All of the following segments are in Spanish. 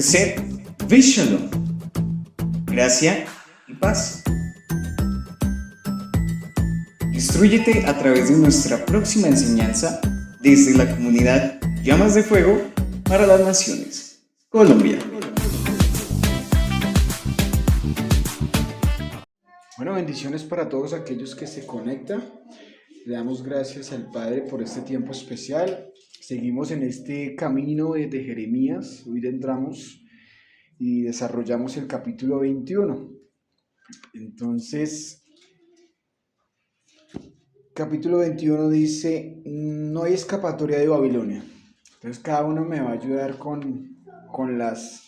Sed Shalom, gracia y paz. Instrúyete a través de nuestra próxima enseñanza desde la comunidad Llamas de Fuego para las Naciones, Colombia. Bueno, bendiciones para todos aquellos que se conectan. Le damos gracias al Padre por este tiempo especial. Seguimos en este camino de Jeremías. Hoy entramos y desarrollamos el capítulo 21. Entonces, capítulo 21 dice, no hay escapatoria de Babilonia. Entonces cada uno me va a ayudar con los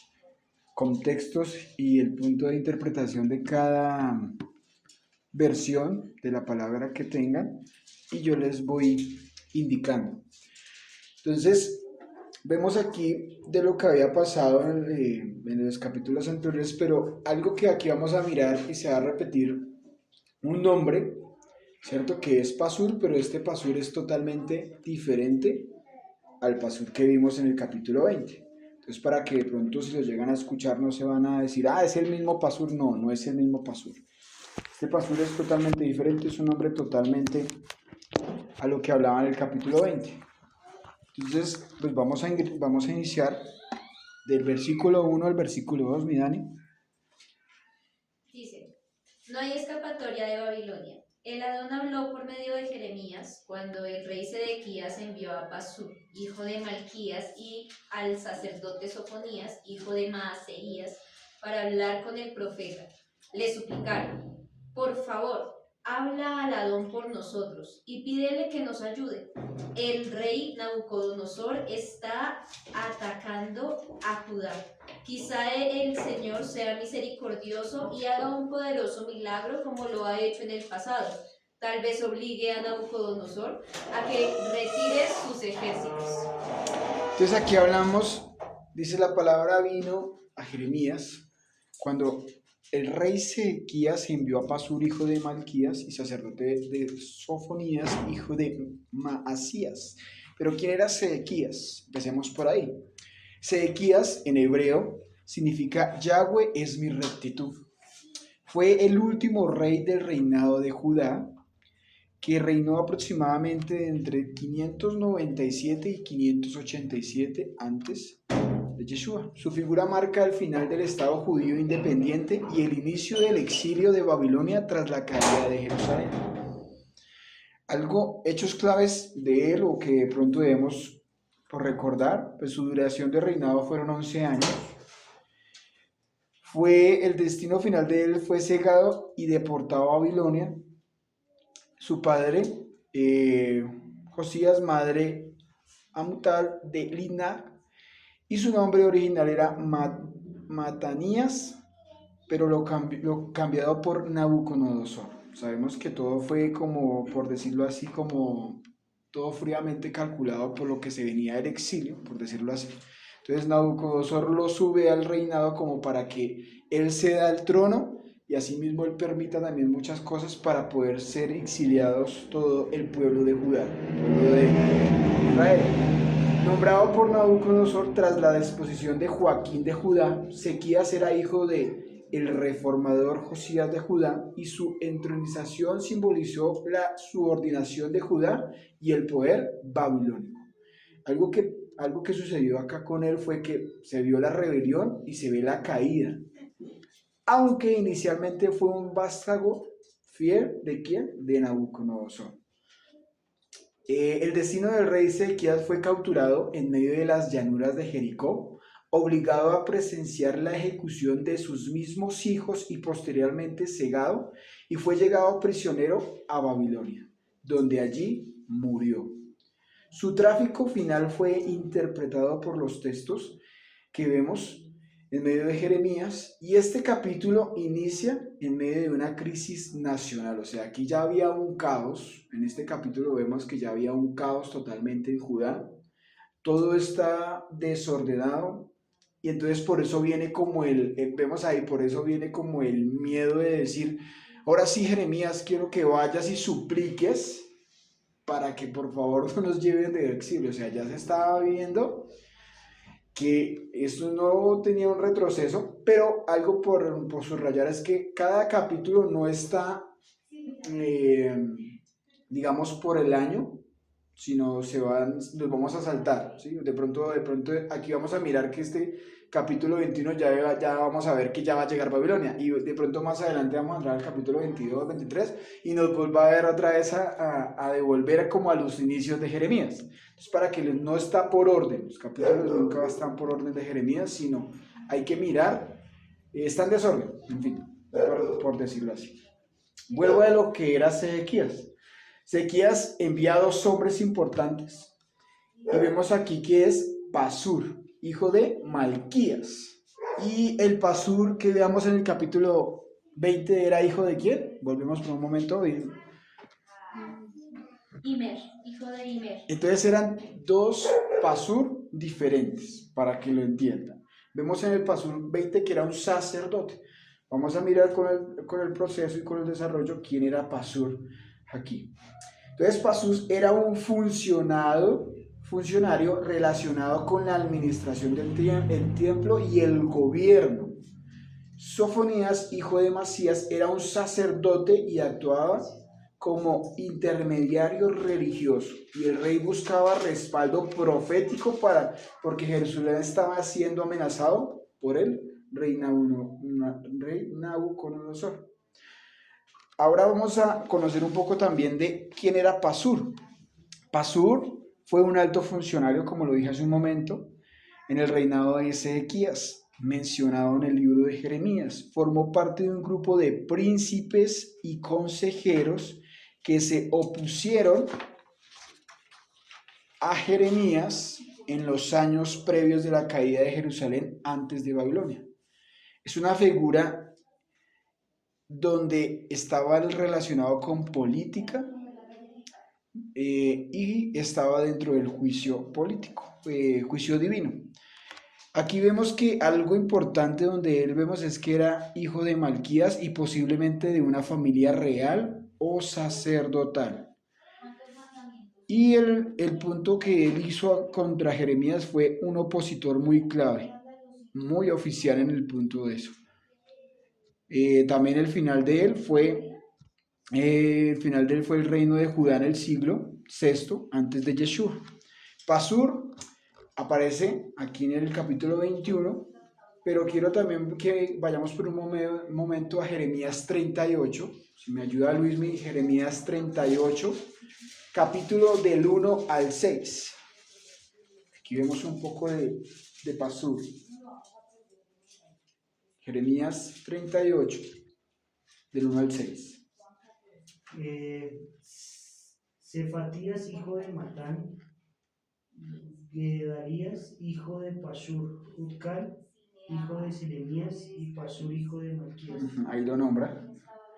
contextos y el punto de interpretación de cada versión de la palabra que tengan y yo les voy indicando. Entonces, vemos aquí de lo que había pasado en los capítulos anteriores, pero algo que aquí vamos a mirar y se va a repetir un nombre, ¿cierto? Que es Pasur, pero este Pasur es totalmente diferente al Pasur que vimos en el capítulo 20. Entonces, para que de pronto si lo llegan a escuchar no se van a decir, es el mismo Pasur. No, no es el mismo Pasur. Este Pasur es totalmente diferente, es un nombre totalmente a lo que hablaba en el capítulo 20. Entonces, pues vamos a iniciar del versículo 1 al versículo 2, mi Dani. Dice, no hay escapatoria de Babilonia. El Adón habló por medio de Jeremías cuando el rey Sedequías envió a Pasur, hijo de Malquías, y al sacerdote Sofonías, hijo de Maaseías, para hablar con el profeta. Le suplicaron, por favor, habla al Adón por nosotros y pídele que nos ayude. El rey Nabucodonosor está atacando a Judá. Quizá el Señor sea misericordioso y haga un poderoso milagro como lo ha hecho en el pasado. Tal vez obligue a Nabucodonosor a que retire sus ejércitos. Entonces aquí hablamos, dice la palabra vino a Jeremías, cuando el rey Sedequías envió a Pasur, hijo de Malquías, y sacerdote de Sofonías, hijo de Maasías. Pero ¿quién era Sedequías? Empecemos por ahí. Sedequías en hebreo significa Yahweh es mi rectitud. Fue el último rey del reinado de Judá, que reinó aproximadamente entre 597 y 587 antes de Yeshua. Su figura marca el final del Estado judío independiente y el inicio del exilio de Babilonia tras la caída de Jerusalén. Hechos claves de él o que de pronto debemos por recordar, pues su duración de reinado fueron 11 años. El destino final de él fue cegado y deportado a Babilonia. Su padre, Josías, madre Amutal de Lina, y su nombre original era Matanías, pero lo cambiado por Nabucodonosor. Sabemos que todo fue como, por decirlo así, como todo fríamente calculado por lo que se venía del exilio, por decirlo así. Entonces Nabucodonosor lo sube al reinado como para que él ceda el trono y asimismo él permita también muchas cosas para poder ser exiliados todo el pueblo de Judá, el pueblo de Israel. Nombrado por Nabucodonosor tras la disposición de Joaquín de Judá, Sedequías era hijo de el reformador Josías de Judá y su entronización simbolizó la subordinación de Judá y el poder babilónico. Algo que sucedió acá con él fue que se vio la rebelión y se ve la caída. Aunque inicialmente fue un vástago fiel ¿de quién? De Nabucodonosor. El destino del rey Sedequías fue capturado en medio de las llanuras de Jericó, obligado a presenciar la ejecución de sus mismos hijos y posteriormente cegado, y fue llevado prisionero a Babilonia, donde allí murió. Su tráfico final fue interpretado por los textos que vemos en medio de Jeremías, y este capítulo inicia en medio de una crisis nacional. O sea, aquí ya había un caos. En este capítulo vemos que ya había un caos totalmente en Judá. Todo está desordenado, y entonces por eso viene como vemos ahí, por eso viene como el miedo de decir, ahora sí, Jeremías, quiero que vayas y supliques para que por favor no nos lleven de exilio. O sea, ya se estaba viendo que esto no tenía un retroceso, pero algo por subrayar es que cada capítulo no está, eh, digamos, por el año, sino los vamos a saltar, ¿sí? De pronto aquí vamos a mirar que este capítulo 21 ya vamos a ver que ya va a llegar Babilonia, y de pronto más adelante vamos a entrar al capítulo 22, 23, y nos vuelva a ver otra vez a devolver como a los inicios de Jeremías. Entonces, para que no está por orden, los capítulos nunca están por orden de Jeremías, sino hay que mirar, está en desorden, en fin, por decirlo así. Vuelvo a lo que era Sedequías. Sedequías envía a dos hombres importantes y vemos aquí que es Pasur, hijo de Malquías. Y el Pasur que veamos en el capítulo 20 era hijo de ¿quién? Volvemos por un momento. Imer, hijo de Imer. Entonces eran dos Pasur diferentes, para que lo entiendan. Vemos en el Pasur 20 que era un sacerdote. Vamos a mirar con el proceso y con el desarrollo quién era Pasur aquí. Entonces Pasur era un funcionario relacionado con la administración del templo y el gobierno. Sofonías, hijo de Masías, era un sacerdote y actuaba como intermediario religioso, y el rey buscaba respaldo profético porque Jerusalén estaba siendo amenazado por el rey Nabucodonosor. Ahora vamos a conocer un poco también de quién era Pasur. Pasur fue un alto funcionario, como lo dije hace un momento, en el reinado de Ezequías, mencionado en el libro de Jeremías. Formó parte de un grupo de príncipes y consejeros que se opusieron a Jeremías en los años previos de la caída de Jerusalén antes de Babilonia. Es una figura donde estaba relacionado con política y estaba dentro del juicio político, juicio divino. Aquí vemos que algo importante donde él vemos es que era hijo de Malquías y posiblemente de una familia real o sacerdotal. Y el punto que él hizo contra Jeremías fue un opositor muy clave, muy oficial en el punto de eso. También el final de él fue el reino de Judá en el siglo VI antes de Yeshua. Pasur aparece aquí en el capítulo 21, pero quiero también que vayamos por un momento a Jeremías 38. Si me ayuda Luismi, Jeremías 38, capítulo del 1 al 6. Aquí vemos un poco de Pasur. Jeremías 38, del 1 al 6. Cefatías, hijo de Matán, Gedarías, hijo de Pasur, Utcal, hijo de Selemías, y Pasur, hijo de Malquías. Ahí lo nombra.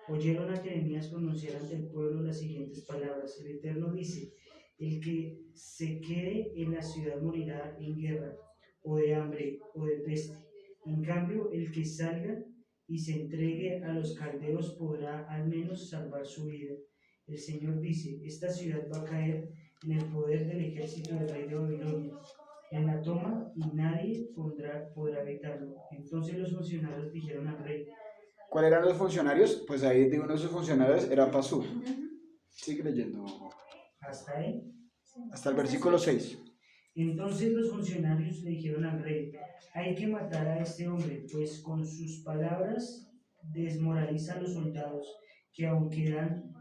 Oyeron a Jeremías pronunciar ante el pueblo las siguientes palabras: el Eterno dice, el que se quede en la ciudad morirá en guerra, o de hambre, o de peste. En cambio, el que salga y se entregue a los caldeos podrá al menos salvar su vida. El Señor dice, esta ciudad va a caer en el poder del ejército del rey de Babilonia, en la toma, y nadie podrá evitarlo. Entonces los funcionarios dijeron al rey. ¿Cuáles eran los funcionarios? Pues ahí de uno de sus funcionarios era Pasur. Sigue leyendo. ¿Hasta ahí? Hasta el versículo 6. Entonces los funcionarios le dijeron al rey, hay que matar a este hombre, pues con sus palabras desmoraliza a los soldados que aún quedan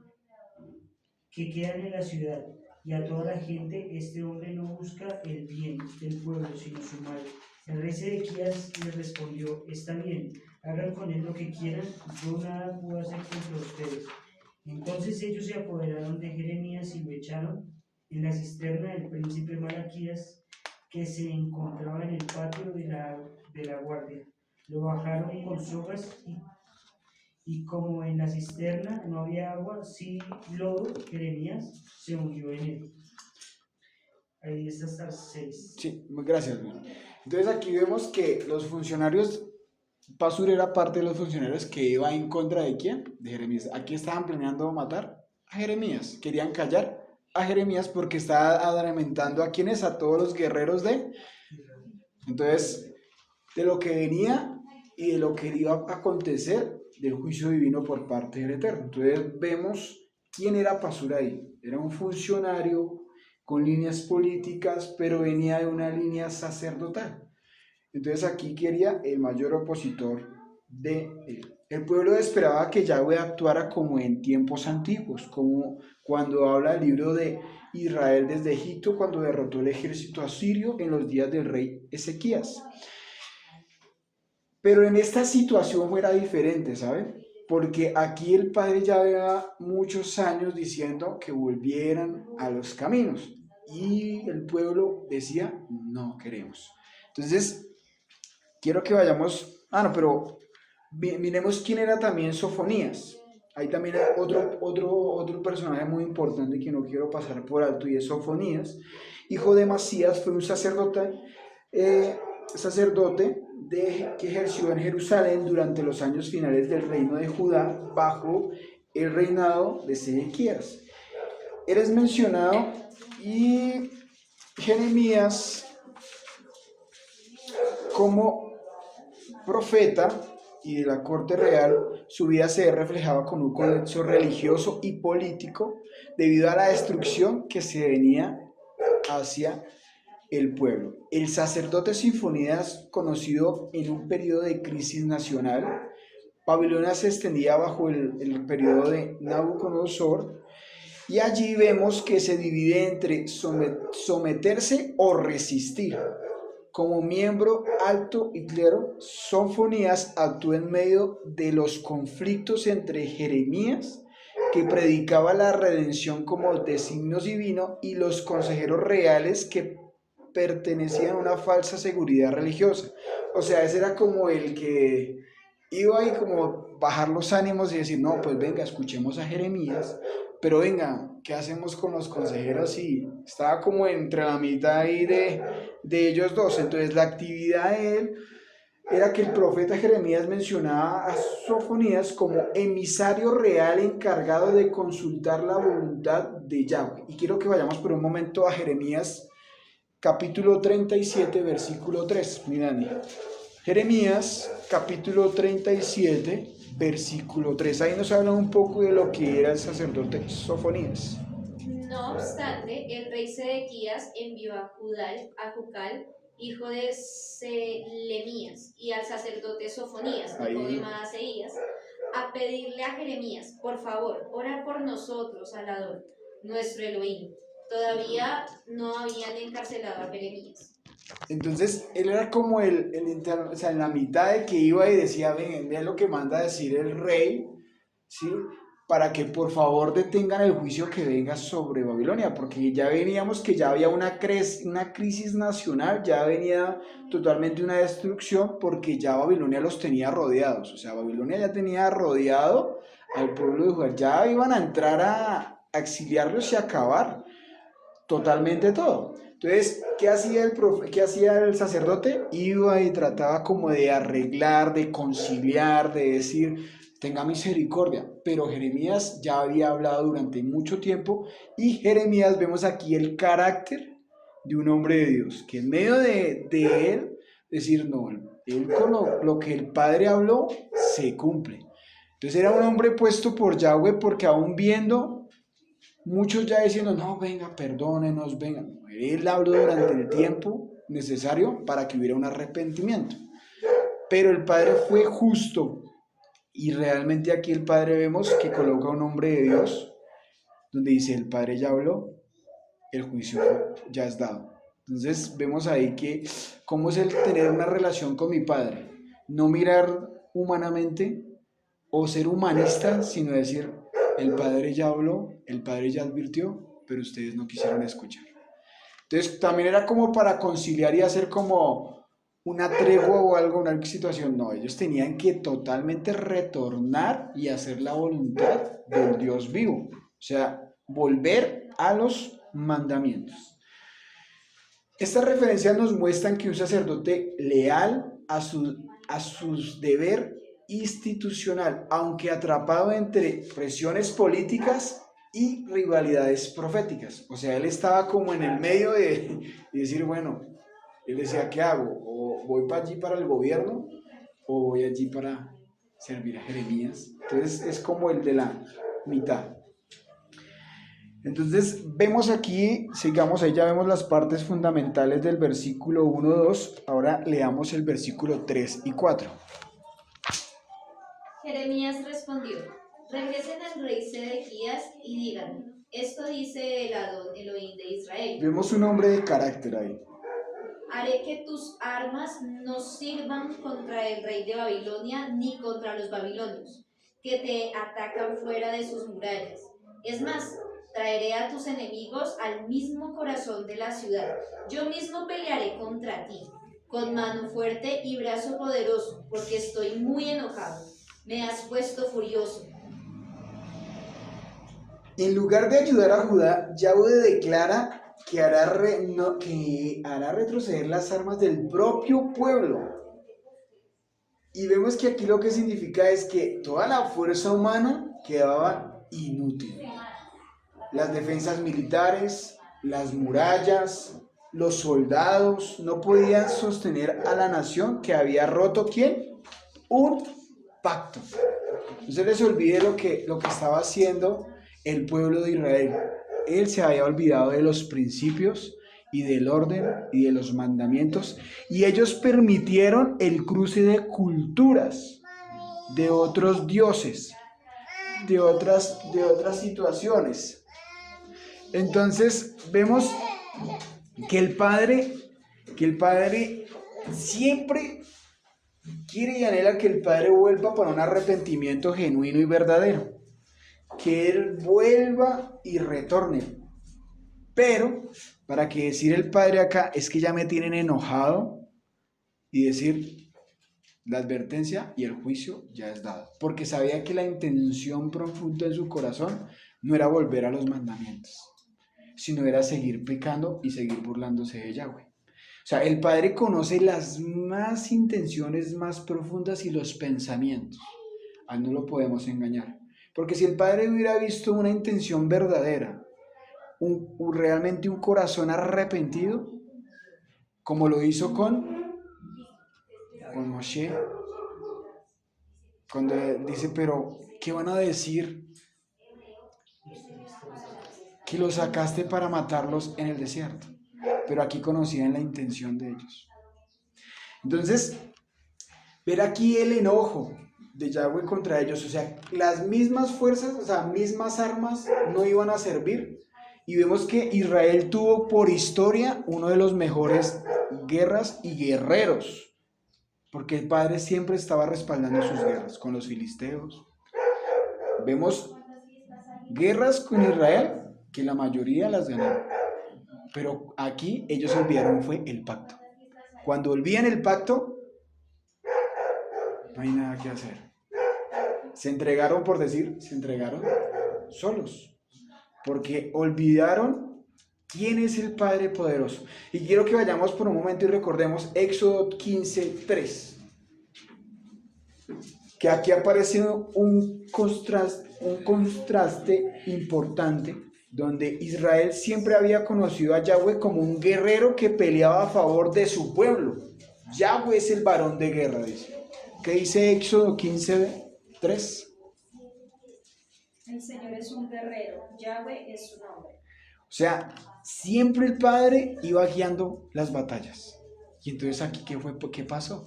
en la ciudad, y a toda la gente. Este hombre no busca el bien del pueblo, sino su mal. El rey Sedequías le respondió, está bien, hagan con él lo que quieran, yo nada puedo hacer contra ustedes. Entonces ellos se apoderaron de Jeremías y lo echaron en la cisterna del príncipe Malaquías, que se encontraba en el patio de la guardia. Lo bajaron con sogas y como en la cisterna no había agua, sí lodo, Jeremías se hundió en él. Ahí está hasta el 6. Sí, muy gracias. Entonces aquí vemos que los funcionarios, Pasur era parte de los funcionarios que iba en contra de ¿quién? De Jeremías. Aquí estaban planeando matar a Jeremías, querían callar a Jeremías porque estaba adormentando a quienes, a todos los guerreros de Entonces, de lo que venía y de lo que iba a acontecer del juicio divino por parte del Eterno. Entonces vemos quién era Pasur ahí. Era un funcionario con líneas políticas, pero venía de una línea sacerdotal. Entonces aquí quería el mayor opositor de él. El pueblo esperaba que Yahweh actuara como en tiempos antiguos, como cuando habla el libro de Israel desde Egipto, cuando derrotó el ejército asirio en los días del rey Ezequías. Pero en esta situación fuera diferente, ¿saben? Porque aquí el padre ya había muchos años diciendo que volvieran a los caminos y el pueblo decía, no queremos. Entonces, quiero que vayamos, pero miremos quién era también Sofonías. Hay también otro personaje muy importante que no quiero pasar por alto y es Sofonías. Hijo de Masías, fue un sacerdote que ejerció en Jerusalén durante los años finales del reino de Judá bajo el reinado de Sedequías. Eres mencionado y Jeremías como profeta y de la corte real, su vida se reflejaba con un contexto religioso y político debido a la destrucción que se venía hacia el pueblo. El sacerdote Sinfonías, conocido en un periodo de crisis nacional, Babilonia se extendía bajo el periodo de Nabucodonosor, y allí vemos que se divide entre someterse o resistir. Como miembro alto y clero, Sofonías actuó en medio de los conflictos entre Jeremías, que predicaba la redención como designio divino, y los consejeros reales que pertenecían a una falsa seguridad religiosa. O sea, ese era como el que iba ahí como bajar los ánimos y decir, no, pues venga, escuchemos a Jeremías, pero venga, ¿qué hacemos con los consejeros? Y estaba como entre la mitad ahí de ellos dos. Entonces la actividad de él era que el profeta Jeremías mencionaba a Sofonías como emisario real encargado de consultar la voluntad de Yahweh. Y quiero que vayamos por un momento a Jeremías capítulo 37, versículo 3. Miren, Jeremías capítulo 37, versículo 3. Ahí nos habla un poco de lo que era el sacerdote Sofonías. No obstante, el rey Sedequías envió a Jucal, hijo de Selemías, y al sacerdote Sofonías, hijo de Maaseías, a pedirle a Jeremías, por favor, ora por nosotros, Aladón, nuestro Elohim. Todavía no habían encarcelado a Jeremías. Entonces, él era como o sea, en la mitad de que iba y decía, ven lo que manda a decir el rey, ¿sí? Para que por favor detengan el juicio que venga sobre Babilonia, porque ya veníamos que ya había una crisis nacional, ya venía totalmente una destrucción, porque ya Babilonia los tenía rodeados, o sea, Babilonia ya tenía rodeado al pueblo de Judá, ya iban a entrar a exiliarlos y acabar totalmente todo. Entonces, ¿qué hacía el sacerdote? Iba y trataba como de arreglar, de conciliar, de decir, tenga misericordia. Pero Jeremías ya había hablado durante mucho tiempo, y Jeremías, vemos aquí el carácter de un hombre de Dios, que en medio de él, decir, no, él con lo que el Padre habló, se cumple. Entonces era un hombre puesto por Yahweh, porque aún viendo, muchos ya diciendo, no, venga, perdónenos, venga. Él habló durante el tiempo necesario para que hubiera un arrepentimiento. Pero el Padre fue justo, y realmente aquí el Padre vemos que coloca un hombre de Dios, donde dice, el Padre ya habló, el juicio ya es dado. Entonces vemos ahí que cómo es el tener una relación con mi Padre. No mirar humanamente o ser humanista, sino decir, el Padre ya habló, el Padre ya advirtió, pero ustedes no quisieron escuchar. Entonces también era como para conciliar y hacer como una tregua o algo, una situación. No, ellos tenían que totalmente retornar y hacer la voluntad del Dios vivo. O sea, volver a los mandamientos. Estas referencias nos muestran que un sacerdote leal a su deber institucional, aunque atrapado entre presiones políticas y rivalidades proféticas. O sea, él estaba como en el medio de decir, bueno, Él decía, ¿qué hago? ¿O voy para allí para el gobierno o voy allí para servir a Jeremías? Entonces es como el de la mitad. Entonces vemos aquí, sigamos ahí, ya vemos las partes fundamentales del versículo 1, 2. Ahora leamos el versículo 3 y 4. Jeremías respondió: regresen al rey Sedequías y díganle, esto dice el Adón Elohim de Israel. Vemos un hombre de carácter ahí. Haré que tus armas no sirvan contra el rey de Babilonia ni contra los babilonios, que te atacan fuera de sus murallas. Es más, traeré a tus enemigos al mismo corazón de la ciudad. Yo mismo pelearé contra ti, con mano fuerte y brazo poderoso, porque estoy muy enojado. Me has puesto furioso. En lugar de ayudar a Judá, Yahweh declara que hará retroceder las armas del propio pueblo. Y vemos que aquí lo que significa es que toda la fuerza humana quedaba inútil. Las defensas militares, las murallas, los soldados no podían sostener a la nación que había roto, ¿quién? Un pacto. No se les olvide lo que estaba haciendo el pueblo de Israel. Él se había olvidado de los principios y del orden y de los mandamientos, y ellos permitieron el cruce de culturas, de otros dioses, de otras situaciones. Entonces vemos que el Padre siempre quiere y anhela que el Padre vuelva para un arrepentimiento genuino y verdadero, que Él vuelva y retorne. Pero, para que decir el Padre acá es que ya me tienen enojado y decir la advertencia y el juicio ya es dado. Porque sabía que la intención profunda de su corazón no era volver a los mandamientos, sino era seguir pecando y seguir burlándose de Yahweh. O sea, el Padre conoce las más intenciones más profundas y los pensamientos. A él no lo podemos engañar. Porque si el Padre hubiera visto una intención verdadera, realmente un corazón arrepentido, como lo hizo con Moshe, cuando dice, pero ¿qué van a decir? Que los sacaste para matarlos en el desierto. Pero aquí conocían la intención de ellos. Entonces, ver aquí el enojo de Yahweh contra ellos, o sea, las mismas fuerzas, o sea, mismas armas no iban a servir. Y vemos que Israel tuvo por historia uno de los mejores guerras y guerreros, porque el Padre siempre estaba respaldando sus guerras con los filisteos. Vemos guerras con Israel que la mayoría las ganaron, pero aquí ellos olvidaron fue el pacto. Cuando olvidan el pacto, no hay nada que hacer. Se entregaron, por decir, se entregaron solos, porque olvidaron quién es el Padre poderoso. Y quiero que vayamos por un momento y recordemos Éxodo 15:3, que aquí aparece un contraste importante, donde Israel siempre había conocido a Yahweh como un guerrero que peleaba a favor de su pueblo. Yahweh es el varón de guerra, dice. ¿Qué dice Éxodo 15:3? El Señor es un guerrero, Yahweh es su nombre. O sea, siempre el Padre iba guiando las batallas. Y entonces aquí, ¿qué pasó?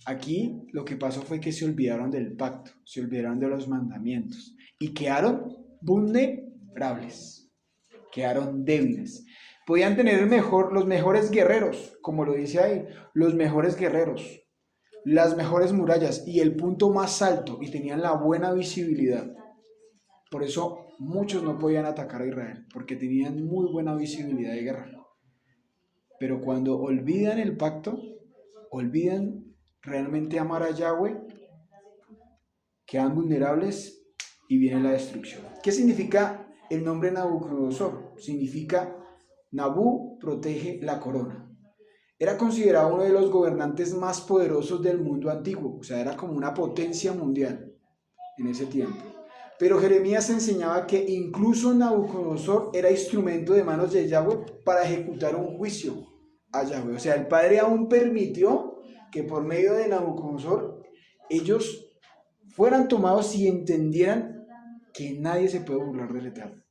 Aquí lo que pasó fue que se olvidaron del pacto, se olvidaron de los mandamientos y quedaron vulnerables, quedaron débiles. Podían tener los mejores guerreros, como lo dice ahí, los mejores guerreros, las mejores murallas y el punto más alto, y tenían la buena visibilidad. Por eso muchos no podían atacar a Israel, porque tenían muy buena visibilidad de guerra. Pero cuando olvidan el pacto, olvidan realmente amar a Yahweh, quedan vulnerables y viene la destrucción. ¿Qué significa el nombre Nabucodonosor? Significa Nabú protege la corona. Era considerado uno de los gobernantes más poderosos del mundo antiguo, o sea, era como una potencia mundial en ese tiempo. Pero Jeremías enseñaba que incluso Nabucodonosor era instrumento de manos de Yahweh para ejecutar un juicio a Yahweh. O sea, el Padre aún permitió que por medio de Nabucodonosor ellos fueran tomados y entendieran que nadie se puede burlar del Eterno.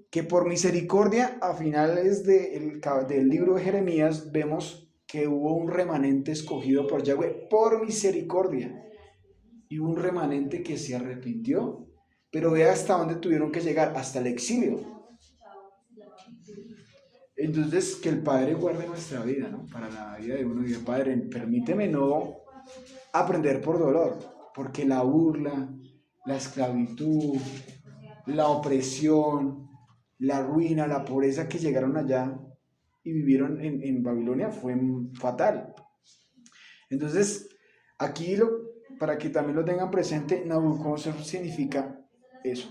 Que por misericordia, a finales del libro de Jeremías, vemos que hubo un remanente escogido por Yahweh por misericordia. Y hubo un remanente que se arrepintió. Pero ve hasta dónde tuvieron que llegar, hasta el exilio. Entonces, que el Padre guarde nuestra vida, ¿no? Para la vida de uno y de Padre, permíteme no aprender por dolor, porque la burla, la esclavitud, la opresión, la ruina, la pobreza que llegaron allá y vivieron en Babilonia fue fatal. Entonces, aquí, para que también lo tengan presente, Nabucodonosor significa eso.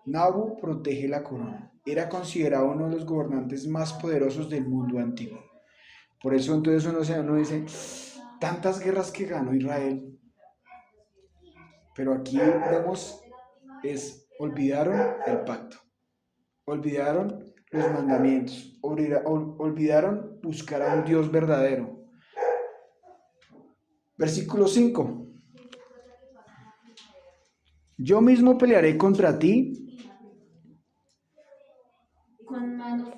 Nabu protege la corona. Era considerado uno de los gobernantes más poderosos del mundo antiguo. Por eso entonces uno dice, tantas guerras que ganó Israel. Pero aquí vemos, olvidaron el pacto. Olvidaron los mandamientos. Olvidaron buscar a un Dios verdadero. Versículo 5. Yo mismo pelearé contra ti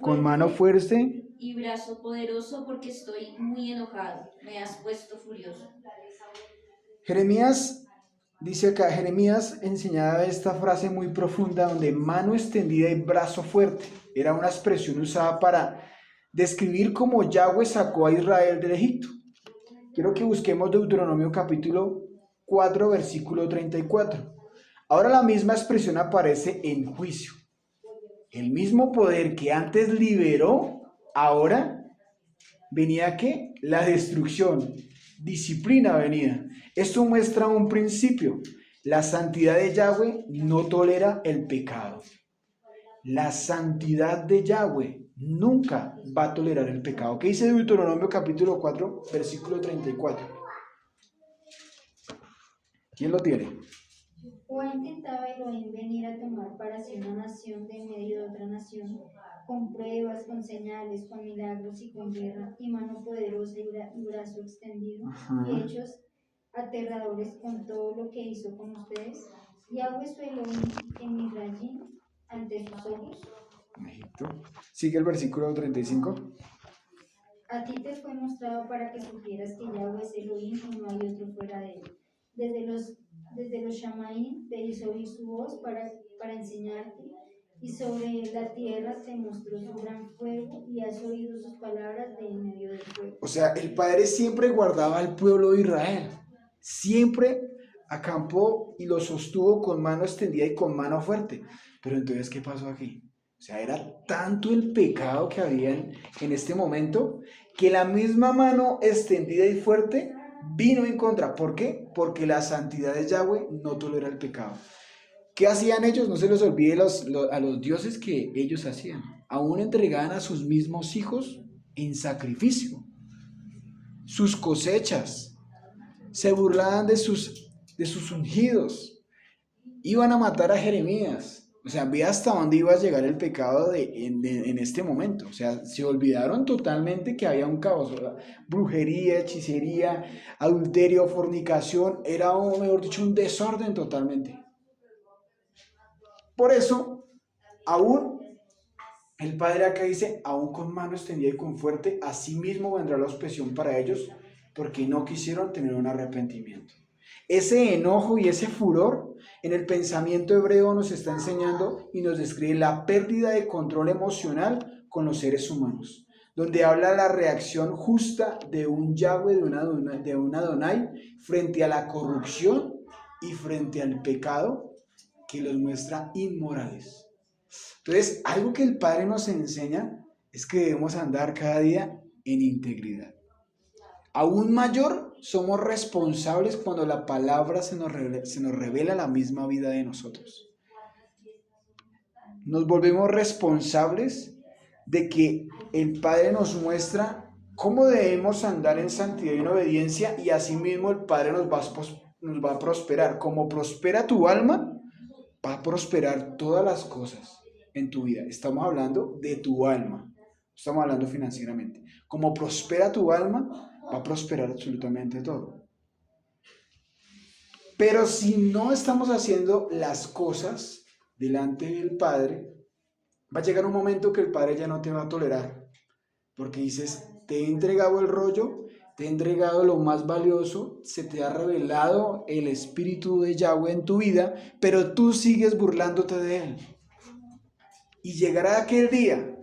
con mano fuerte y brazo poderoso, porque estoy muy enojado. Me has puesto furioso. Jeremías, dice acá, Jeremías enseñaba esta frase muy profunda donde mano extendida y brazo fuerte. Era una expresión usada para describir cómo Yahweh sacó a Israel del Egipto. Quiero que busquemos Deuteronomio capítulo 4, versículo 34. Ahora la misma expresión aparece en juicio. El mismo poder que antes liberó, ahora venía ¿qué? La destrucción, disciplina venía. Esto muestra un principio. La santidad de Yahweh no tolera el pecado. La santidad de Yahweh nunca va a tolerar el pecado. ¿Qué dice Deuteronomio capítulo 4, versículo 34? ¿Quién lo tiene? ¿O ha intentado Elohim venir a tomar para sí una nación de medio de otra nación, con pruebas, con señales, con milagros y con guerra, y mano poderosa y brazo extendido, y hechos aterradores con todo lo que hizo con ustedes? Yahweh su Elohim en Misraim, ante sus ojos. Egipto. Sigue el versículo 35. A ti te fue mostrado para que supieras que Yahweh es Elohim y no hay otro fuera de él. Desde los Shamaim te hizo oír su voz para enseñarte, y sobre la tierra te mostró su gran fuego, y has oído sus palabras de en medio del fuego. O sea, el Padre siempre guardaba al pueblo de Israel. Siempre acampó y lo sostuvo con mano extendida y con mano fuerte. Pero entonces, ¿qué pasó aquí? O sea, era tanto el pecado que había en este momento que la misma mano extendida y fuerte vino en contra. ¿Por qué? Porque la santidad de Yahweh no tolera el pecado. ¿Qué hacían ellos? No se les olvide a los dioses que ellos hacían. Aún entregaban a sus mismos hijos en sacrificio. Sus cosechas. Se burlaban de sus ungidos. Iban a matar a Jeremías. O sea, ve hasta dónde iba a llegar el pecado en este momento. O sea, se olvidaron totalmente que había un caos, ¿verdad? Brujería, hechicería, adulterio, fornicación. Era, mejor dicho, un desorden totalmente. Por eso, aún el Padre acá dice, aún con mano extendida y con fuerte, así mismo vendrá la opresión para ellos, porque no quisieron tener un arrepentimiento. Ese enojo y ese furor en el pensamiento hebreo nos está enseñando y nos describe la pérdida de control emocional con los seres humanos, donde habla la reacción justa de un Yahweh, de un Adonai, frente a la corrupción y frente al pecado que los muestra inmorales. Entonces, algo que el Padre nos enseña es que debemos andar cada día en integridad. Aún mayor, somos responsables cuando la palabra se nos revela la misma vida de nosotros. Nos volvemos responsables de que el Padre nos muestra cómo debemos andar en santidad y en obediencia, y asimismo el Padre nos va a prosperar. Como prospera tu alma, va a prosperar todas las cosas en tu vida. Estamos hablando de tu alma. Estamos hablando financieramente. Como prospera tu alma, va a prosperar absolutamente todo. Pero si no estamos haciendo las cosas delante del Padre, va a llegar un momento que el Padre ya no te va a tolerar. Porque dices, te he entregado el rollo, te he entregado lo más valioso, se te ha revelado el Espíritu de Yahweh en tu vida, pero tú sigues burlándote de Él. Y llegará aquel día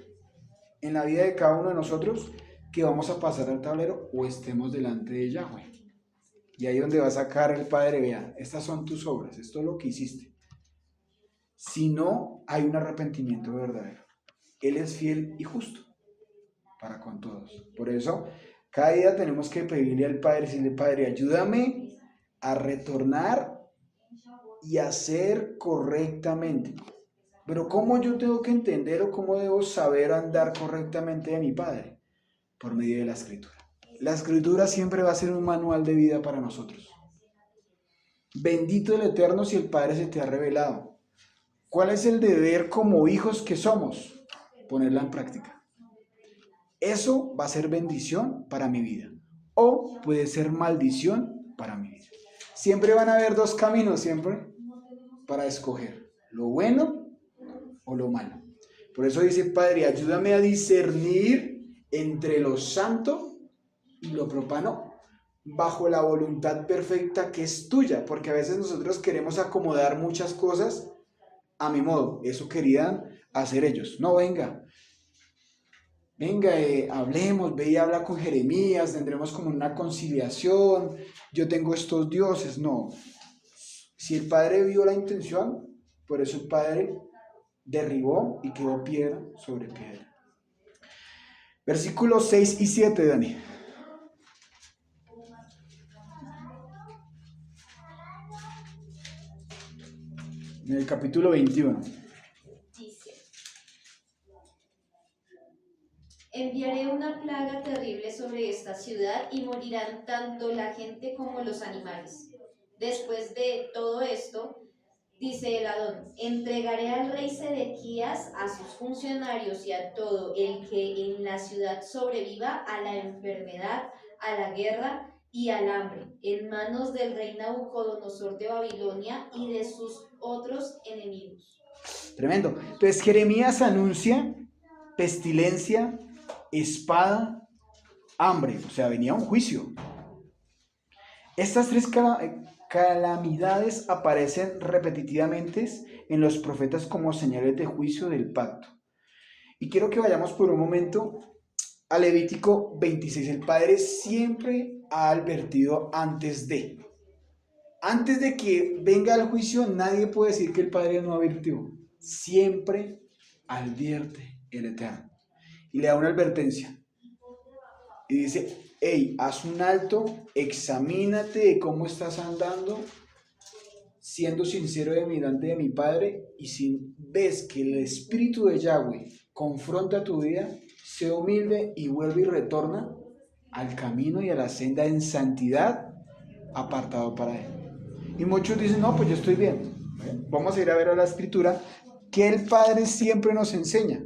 en la vida de cada uno de nosotros que vamos a pasar al tablero o estemos delante de Yahweh. Y ahí donde va a sacar el Padre, vea, estas son tus obras, esto es lo que hiciste. Si no, hay un arrepentimiento verdadero. Él es fiel y justo para con todos. Por eso, cada día tenemos que pedirle al Padre, decirle, Padre, ayúdame a retornar y hacer correctamente. Pero ¿cómo yo tengo que entender o cómo debo saber andar correctamente de mi Padre? Por medio de la Escritura. La Escritura siempre va a ser un manual de vida para nosotros. Bendito el Eterno si el Padre se te ha revelado. ¿Cuál es el deber como hijos que somos? Ponerla en práctica. Eso va a ser bendición para mi vida o puede ser maldición para mi vida. Siempre van a haber dos caminos, siempre, para escoger lo bueno o lo malo. Por eso dice, Padre, ayúdame a discernir entre lo santo y lo profano bajo la voluntad perfecta que es tuya, porque a veces nosotros queremos acomodar muchas cosas a mi modo. Eso querían hacer ellos. No, venga, hablemos, ve y habla con Jeremías, tendremos como una conciliación, yo tengo estos dioses. No, si el Padre vio la intención, por eso el Padre derribó y quedó piedra sobre piedra. Versículos 6 y 7, Dani. En el capítulo 21. Dice: enviaré una plaga terrible sobre esta ciudad y morirán tanto la gente como los animales. Después de todo esto, dice el Adón, entregaré al rey Sedequías, a sus funcionarios y a todo el que en la ciudad sobreviva a la enfermedad, a la guerra y al hambre, en manos del rey Nabucodonosor de Babilonia y de sus otros enemigos. Tremendo. Entonces Jeremías anuncia pestilencia, espada, hambre. O sea, venía un juicio. Estas tres calamidades aparecen repetitivamente en los profetas como señales de juicio del pacto. Y quiero que vayamos por un momento a Levítico 26. El Padre siempre ha advertido antes de que venga el juicio, nadie puede decir que el Padre no advirtió. Siempre advierte el Eterno. Y le da una advertencia. Y dice, hey, haz un alto, examínate de cómo estás andando, siendo sincero delante de mi Padre, y si ves que el Espíritu de Yahweh confronta tu vida, sé humilde y vuelve y retorna al camino y a la senda en santidad apartado para Él. Y muchos dicen, no, pues yo estoy bien. Vamos a ir a ver a la Escritura que el Padre siempre nos enseña.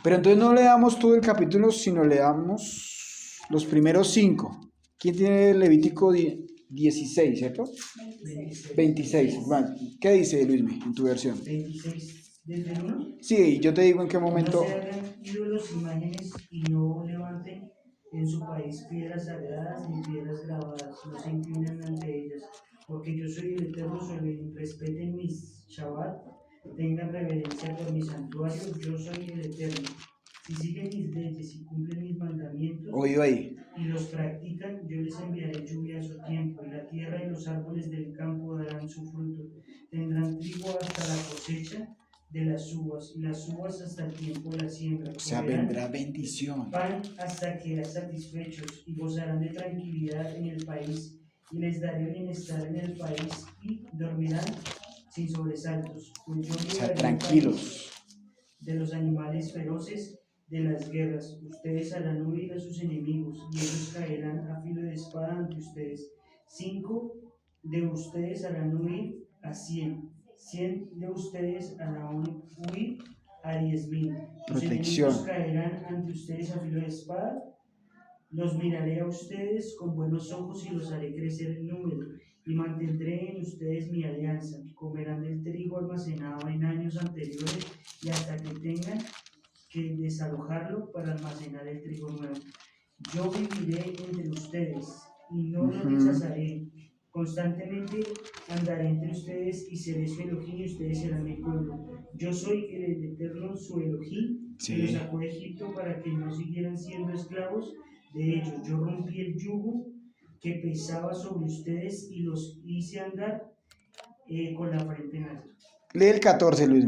Pero entonces no leamos todo el capítulo, sino leamos los primeros 5. ¿Quién tiene Levítico 16, cierto? 26. Bueno, ¿qué dice Luismi en tu versión? 26 desde el 1. Sí, yo te digo en qué momento. No se hagan ídolos, imágenes, y no levanten en su país piedras sagradas ni piedras grabadas, no se inclinen ante ellas, porque yo soy el Eterno, respeten mis Shabbat, tengan reverencia por mi santuario, yo soy el Eterno. Si siguen mis leyes y cumplen mis mandamientos Oído ahí. y los practican, yo les enviaré lluvia a su tiempo, y la tierra y los árboles del campo darán su fruto, tendrán trigo hasta la cosecha de las uvas, y las uvas hasta el tiempo de la siembra. O sea, vendrá bendición. Pan hasta quedar satisfechos, y gozarán de tranquilidad en el país, y les daré bienestar en el país, y dormirán sin sobresaltos. Pues yo O sea, tranquilos. de los animales feroces de las guerras. Ustedes harán huir a sus enemigos, y ellos caerán a filo de espada ante ustedes. 5 de ustedes harán huir a 100. 100 de ustedes harán huir a 10.000. Sus Protección. enemigos caerán ante ustedes a filo de espada. Los miraré a ustedes con buenos ojos y los haré crecer en número, y mantendré en ustedes mi alianza. Comerán del trigo almacenado en años anteriores y hasta que tengan que desalojarlo para almacenar el trigo nuevo. Yo viviré entre ustedes y no los rechazaré. Constantemente andaré entre ustedes y seré su Elohim y ustedes serán mi pueblo. Yo soy el Eterno, su Elohim, que los Sí. sacó de Egipto para que no siguieran siendo esclavos de ellos. Yo rompí el yugo que pesaba sobre ustedes y los hice andar con la frente en alto. Lee el 14, Luis.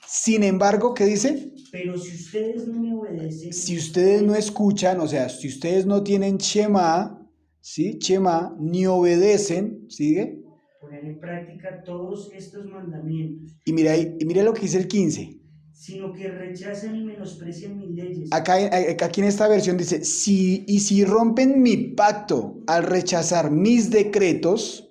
Sin embargo, ¿qué dice? Pero si ustedes no me obedecen, Si ustedes no escuchan, o sea, si ustedes no tienen Shema, ¿sí? Shema, ni obedecen, ¿sigue? poner en práctica todos estos mandamientos, Y mira, y mira lo que dice el 15. sino que rechazan y menosprecian mis leyes. Aquí en esta versión dice, si rompen mi pacto al rechazar mis decretos,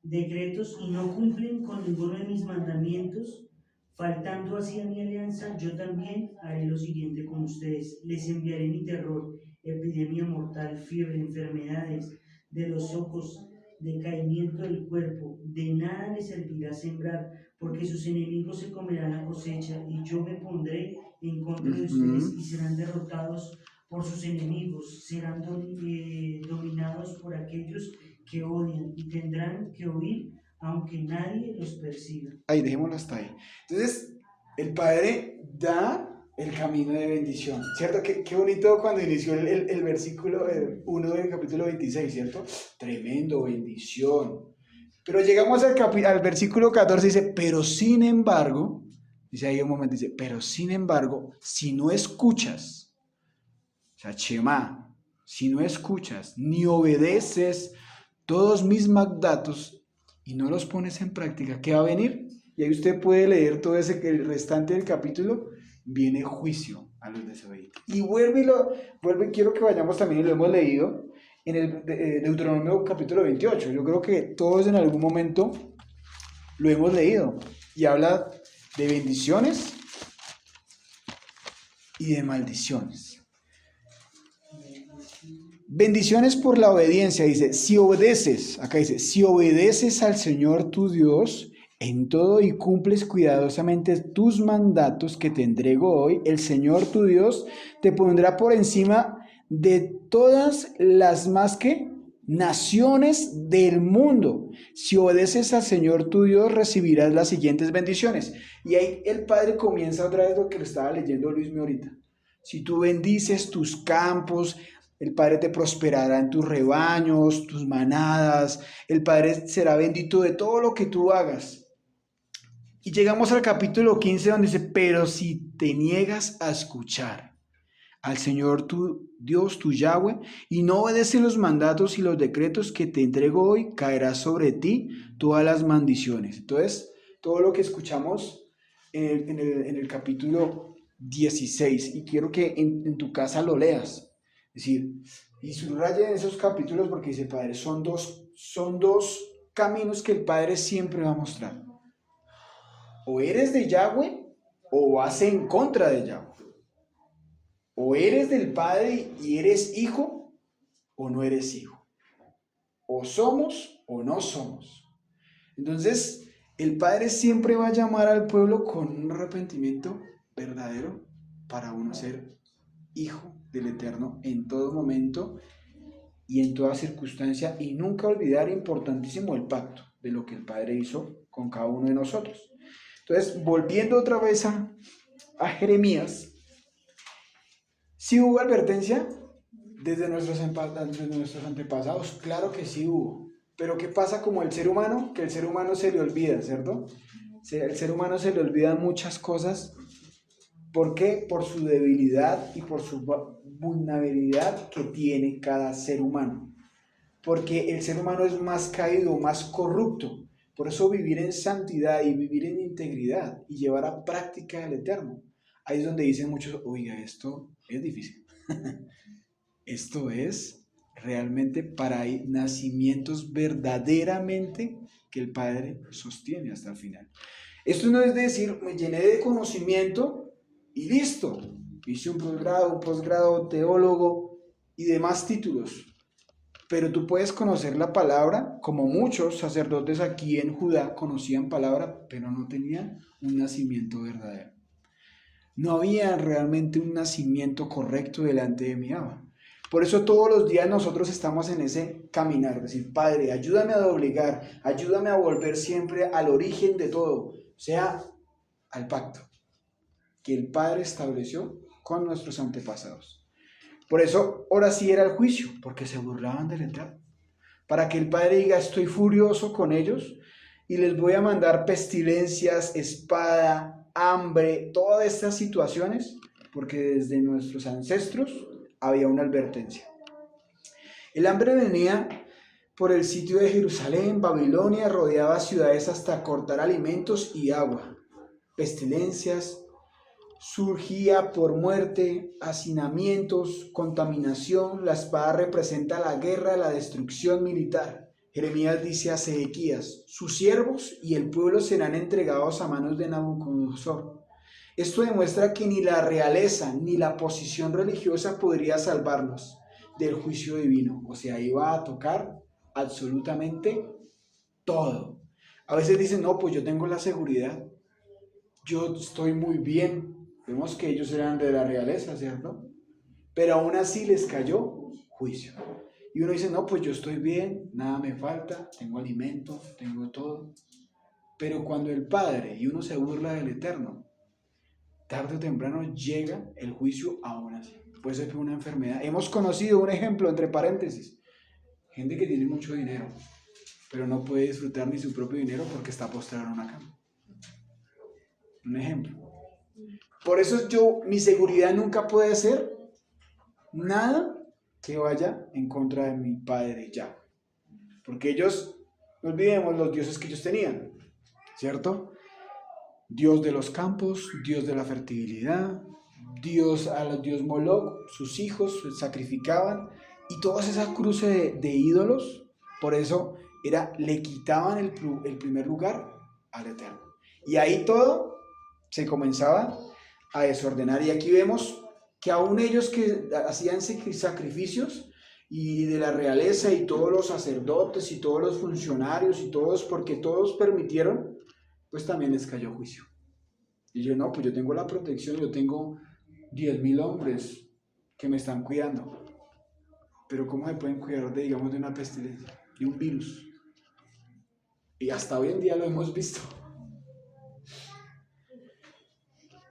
Y no cumplen con ninguno de mis mandamientos, faltando así a mi alianza, yo también haré lo siguiente con ustedes. Les enviaré mi terror, epidemia mortal, fiebre, enfermedades de los ojos, decaimiento del cuerpo. De nada les servirá sembrar, porque sus enemigos se comerán la cosecha, y yo me pondré en contra de ustedes y serán derrotados por sus enemigos, serán dominados por aquellos que odian y tendrán que huir aunque nadie los persiga. ahí, dejémoslo hasta ahí. Entonces, el Padre da el camino de bendición, ¿cierto? Qué bonito cuando inició el versículo 1 del capítulo 26, ¿cierto? Tremendo, bendición. Pero llegamos al versículo 14, dice, pero sin embargo, dice ahí un momento, dice, pero sin embargo, si no escuchas, o sea, Shema, si no escuchas ni obedeces todos mis mandatos y no los pones en práctica, ¿qué va a venir? Y ahí usted puede leer todo el restante del capítulo, viene juicio a los desobedientes. Y vuelve, quiero que vayamos también, y lo hemos leído, en el Deuteronomio capítulo 28. Yo creo que todos en algún momento lo hemos leído. Y habla de bendiciones y de maldiciones. Bendiciones por la obediencia, dice, si obedeces, acá dice, si obedeces al Señor tu Dios en todo y cumples cuidadosamente tus mandatos que te entrego hoy, el Señor tu Dios te pondrá por encima de todas las más que naciones del mundo. Si obedeces al Señor tu Dios, recibirás las siguientes bendiciones. Y ahí el Padre comienza otra vez lo que le estaba leyendo Luis ahorita. Si tú bendices tus campos, el Padre te prosperará en tus rebaños, tus manadas. El Padre será bendito de todo lo que tú hagas. Y llegamos al capítulo 15 donde dice, pero si te niegas a escuchar al Señor tu Dios, tu Yahweh, y no obedeces los mandatos y los decretos que te entrego hoy, caerá sobre ti todas las maldiciones. Entonces, todo lo que escuchamos en el capítulo 16, y quiero que en tu casa lo leas. Es decir, y subrayen esos capítulos porque dice el Padre, son dos caminos que el Padre siempre va a mostrar. O eres de Yahweh o vas en contra de Yahweh. O eres del Padre y eres hijo o no eres hijo. O somos o no somos. Entonces, el Padre siempre va a llamar al pueblo con un arrepentimiento verdadero para uno ser hijo del Eterno en todo momento y en toda circunstancia, y nunca olvidar, importantísimo, el pacto de lo que el Padre hizo con cada uno de nosotros. Entonces, volviendo otra vez a Jeremías, ¿sí hubo advertencia desde nuestros antepasados? Claro que sí hubo. Pero ¿qué pasa como el ser humano? Que el ser humano se le olvida, ¿cierto? El ser humano se le olvidan muchas cosas. ¿Por qué? Por su debilidad y por su vulnerabilidad que tiene cada ser humano. Porque el ser humano es más caído, más corrupto. Por eso vivir en santidad y vivir en integridad y llevar a práctica el Eterno. Ahí es donde dicen muchos, oiga, esto es difícil. Esto es realmente para nacimientos verdaderamente que el Padre sostiene hasta el final. Esto no es decir, me llené de conocimiento y listo. Hice un posgrado, teólogo y demás títulos. Pero tú puedes conocer la palabra, como muchos sacerdotes aquí en Judá conocían palabra, pero no tenían un nacimiento verdadero. No había realmente un nacimiento correcto delante de mi Abba. Por eso todos los días nosotros estamos en ese caminar, decir, Padre, ayúdame a doblegar, ayúdame a volver siempre al origen de todo, o sea, al pacto que el Padre estableció con nuestros antepasados. Por eso ahora sí era el juicio, porque se burlaban del Eterno. Para que el Padre diga, estoy furioso con ellos y les voy a mandar pestilencias, espada, hambre, todas estas situaciones, porque desde nuestros ancestros había una advertencia. El hambre venía por el sitio de Jerusalén, Babilonia, rodeaba ciudades hasta cortar alimentos y agua. Pestilencias, surgía por muerte, hacinamientos, contaminación. La espada representa la guerra, la destrucción militar. Jeremías dice a Sedequías, sus siervos y el pueblo serán entregados a manos de Nabucodonosor. Esto demuestra que ni la realeza ni la posición religiosa podría salvarnos del juicio divino. O sea, iba a tocar absolutamente todo. A veces dicen, no, pues yo tengo la seguridad, yo estoy muy bien. Vemos que ellos eran de la realeza, ¿cierto? Pero aún así les cayó juicio. Y uno dice, no, pues yo estoy bien, nada me falta, tengo alimento, tengo todo. Pero cuando el Padre y uno se burla del Eterno, tarde o temprano llega el juicio aún así. Puede ser una enfermedad. Hemos conocido un ejemplo, entre paréntesis, gente que tiene mucho dinero, pero no puede disfrutar ni su propio dinero porque está postrado en una cama. Un ejemplo. Por eso mi seguridad nunca puede ser nada que vaya en contra de mi Padre ya. Porque ellos, no olvidemos los dioses que ellos tenían, ¿cierto? Dios de los campos, Dios de la fertilidad, Dios Moloch, sus hijos sacrificaban, y todas esas cruces de ídolos, por eso le quitaban el primer lugar al Eterno. Y ahí todo se comenzaba a desordenar. Y aquí vemos que aún ellos que hacían sacrificios, y de la realeza y todos los sacerdotes y todos los funcionarios y todos, porque todos permitieron, pues también les cayó juicio. Y yo, no, pues yo tengo la protección, yo tengo 10.000 hombres que me están cuidando. Pero ¿cómo se pueden cuidar de, digamos, de una pestilencia, de un virus? Y hasta hoy en día lo hemos visto.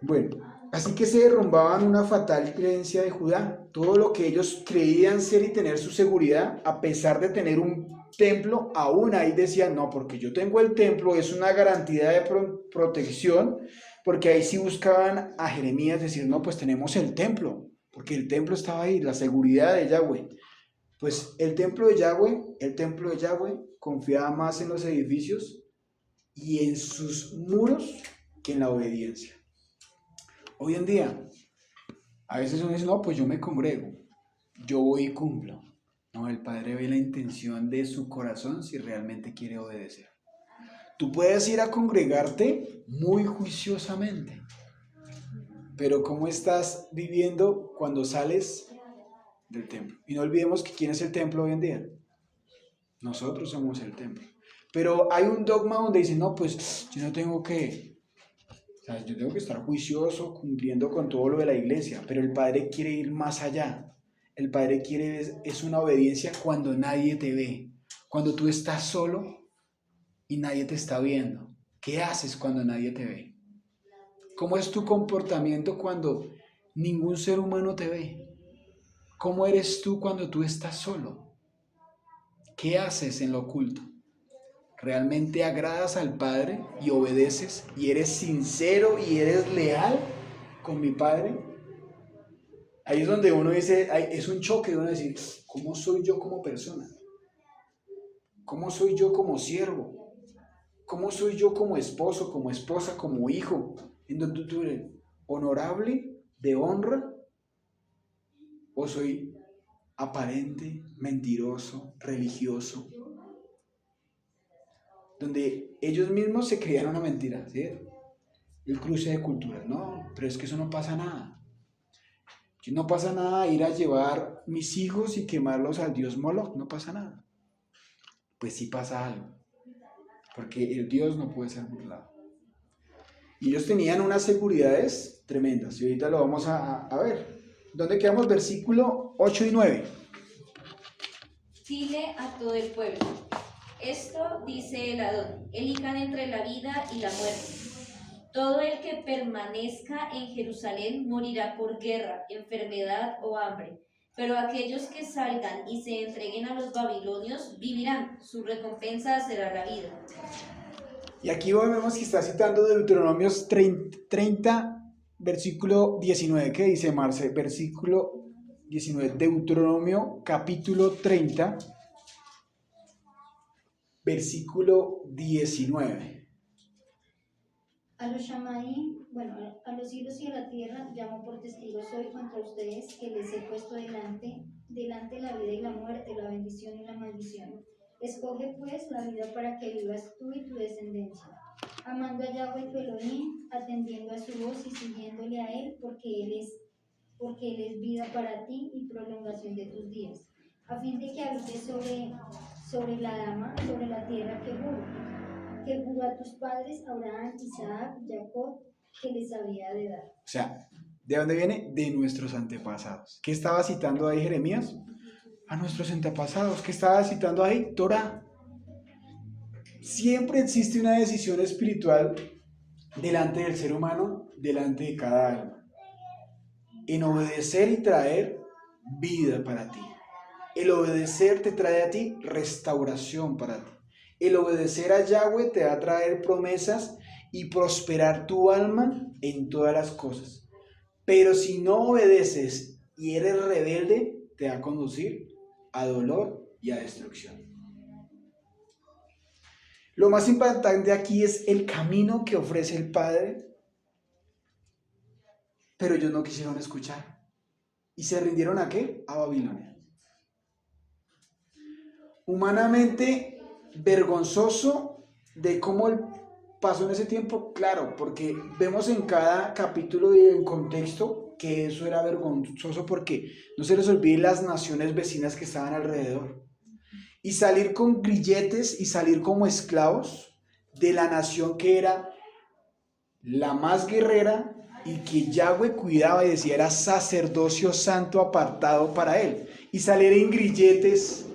Bueno, así que se derrumbaban una fatal creencia de Judá. Todo lo que ellos creían ser y tener su seguridad, a pesar de tener un templo, aún ahí decían, no, porque yo tengo el templo, es una garantía de protección, porque ahí sí buscaban a Jeremías decir, no, pues tenemos el templo, porque el templo estaba ahí, la seguridad de Yahweh. Pues el templo de Yahweh confiaba más en los edificios y en sus muros que en la obediencia. Hoy en día, a veces uno dice, no, pues yo me congrego, yo voy y cumplo. No, el Padre ve la intención de su corazón si realmente quiere obedecer. Tú puedes ir a congregarte muy juiciosamente, pero ¿cómo estás viviendo cuando sales del templo? Y no olvidemos que ¿quién es el templo hoy en día? Nosotros somos el templo. Pero hay un dogma donde dicen, no, pues yo no tengo que... O sea, yo tengo que estar juicioso, cumpliendo con todo lo de la iglesia, pero el Padre quiere ir más allá. El Padre quiere, es una obediencia cuando nadie te ve, cuando tú estás solo y nadie te está viendo. ¿Qué haces cuando nadie te ve? ¿Cómo es tu comportamiento cuando ningún ser humano te ve? ¿Cómo eres tú cuando tú estás solo? ¿Qué haces en lo oculto? ¿Realmente agradas al Padre y obedeces y eres sincero y eres leal con mi Padre? Ahí es donde uno dice, es un choque de uno decir, ¿cómo soy yo como persona? ¿Cómo soy yo como siervo? ¿Cómo soy yo como esposo, como esposa, como hijo? ¿En donde tú eres honorable, de honra? ¿O soy aparente, mentiroso, religioso? donde ellos mismos se creían una mentira, ¿sí? El cruce de culturas, no, pero es que eso no pasa nada. No pasa nada ir a llevar mis hijos y quemarlos al dios Moloch, no pasa nada. Pues sí pasa algo, porque el Dios no puede ser burlado. Y ellos tenían unas seguridades tremendas, y ahorita lo vamos a ver. ¿Dónde quedamos? Versículo 8 y 9. Dile a todo el pueblo: esto dice el Adón, elijan entre la vida y la muerte. Todo el que permanezca en Jerusalén morirá por guerra, enfermedad o hambre. Pero aquellos que salgan y se entreguen a los babilonios vivirán, su recompensa será la vida. Y aquí vemos que está citando Deuteronomios 30, versículo 19. ¿Qué dice Marce? Versículo 19. Deuteronomio capítulo 30, versículo 19. A los Shamaí, a los cielos y a la tierra, llamo por testigos hoy contra ustedes que les he puesto delante la vida y la muerte, la bendición y la maldición. Escoge pues la vida para que vivas tú y tu descendencia, amando a Yahweh tu Elohim, atendiendo a su voz y siguiéndole a él, porque él es vida para ti y prolongación de tus días, a fin de que habites sobre la tierra que juró a tus padres, Abraham, Isaac, Jacob, que les había de dar. O sea, ¿de dónde viene? De nuestros antepasados. ¿Qué estaba citando ahí Jeremías? A nuestros antepasados. ¿Qué estaba citando ahí? Torah. Siempre existe una decisión espiritual delante del ser humano, delante de cada alma, en obedecer y traer vida para ti. El obedecer te trae a ti restauración para ti. El obedecer a Yahweh te va a traer promesas y prosperar tu alma en todas las cosas. Pero si no obedeces y eres rebelde, te va a conducir a dolor y a destrucción. Lo más importante aquí es el camino que ofrece el Padre, pero ellos no quisieron escuchar. ¿Y se rindieron a qué? A Babilonia. Humanamente vergonzoso de cómo pasó en ese tiempo, claro, porque vemos en cada capítulo y en contexto que eso era vergonzoso, porque no se les olvide las naciones vecinas que estaban alrededor. Y salir con grilletes y salir como esclavos de la nación que era la más guerrera y que Yahweh cuidaba y decía era sacerdocio santo apartado para él. Y salir en grilletes,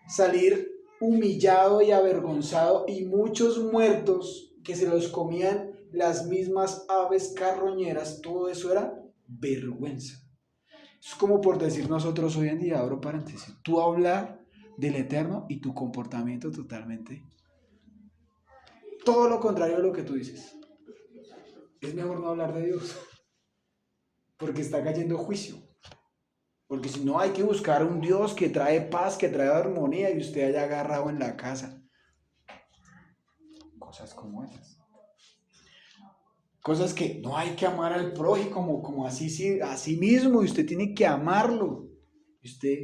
salir humillado y avergonzado, y muchos muertos que se los comían las mismas aves carroñeras, todo eso era vergüenza. Es como por decir nosotros hoy en día, abro paréntesis, tú hablar del Eterno y tu comportamiento totalmente todo lo contrario de lo que tú dices. Es mejor no hablar de Dios, porque está cayendo juicio. Porque si no, hay que buscar un Dios que trae paz, que trae armonía, y usted haya agarrado en la casa. Cosas como esas. Cosas que no hay que amar al prójimo como así mismo, y usted tiene que amarlo. Y usted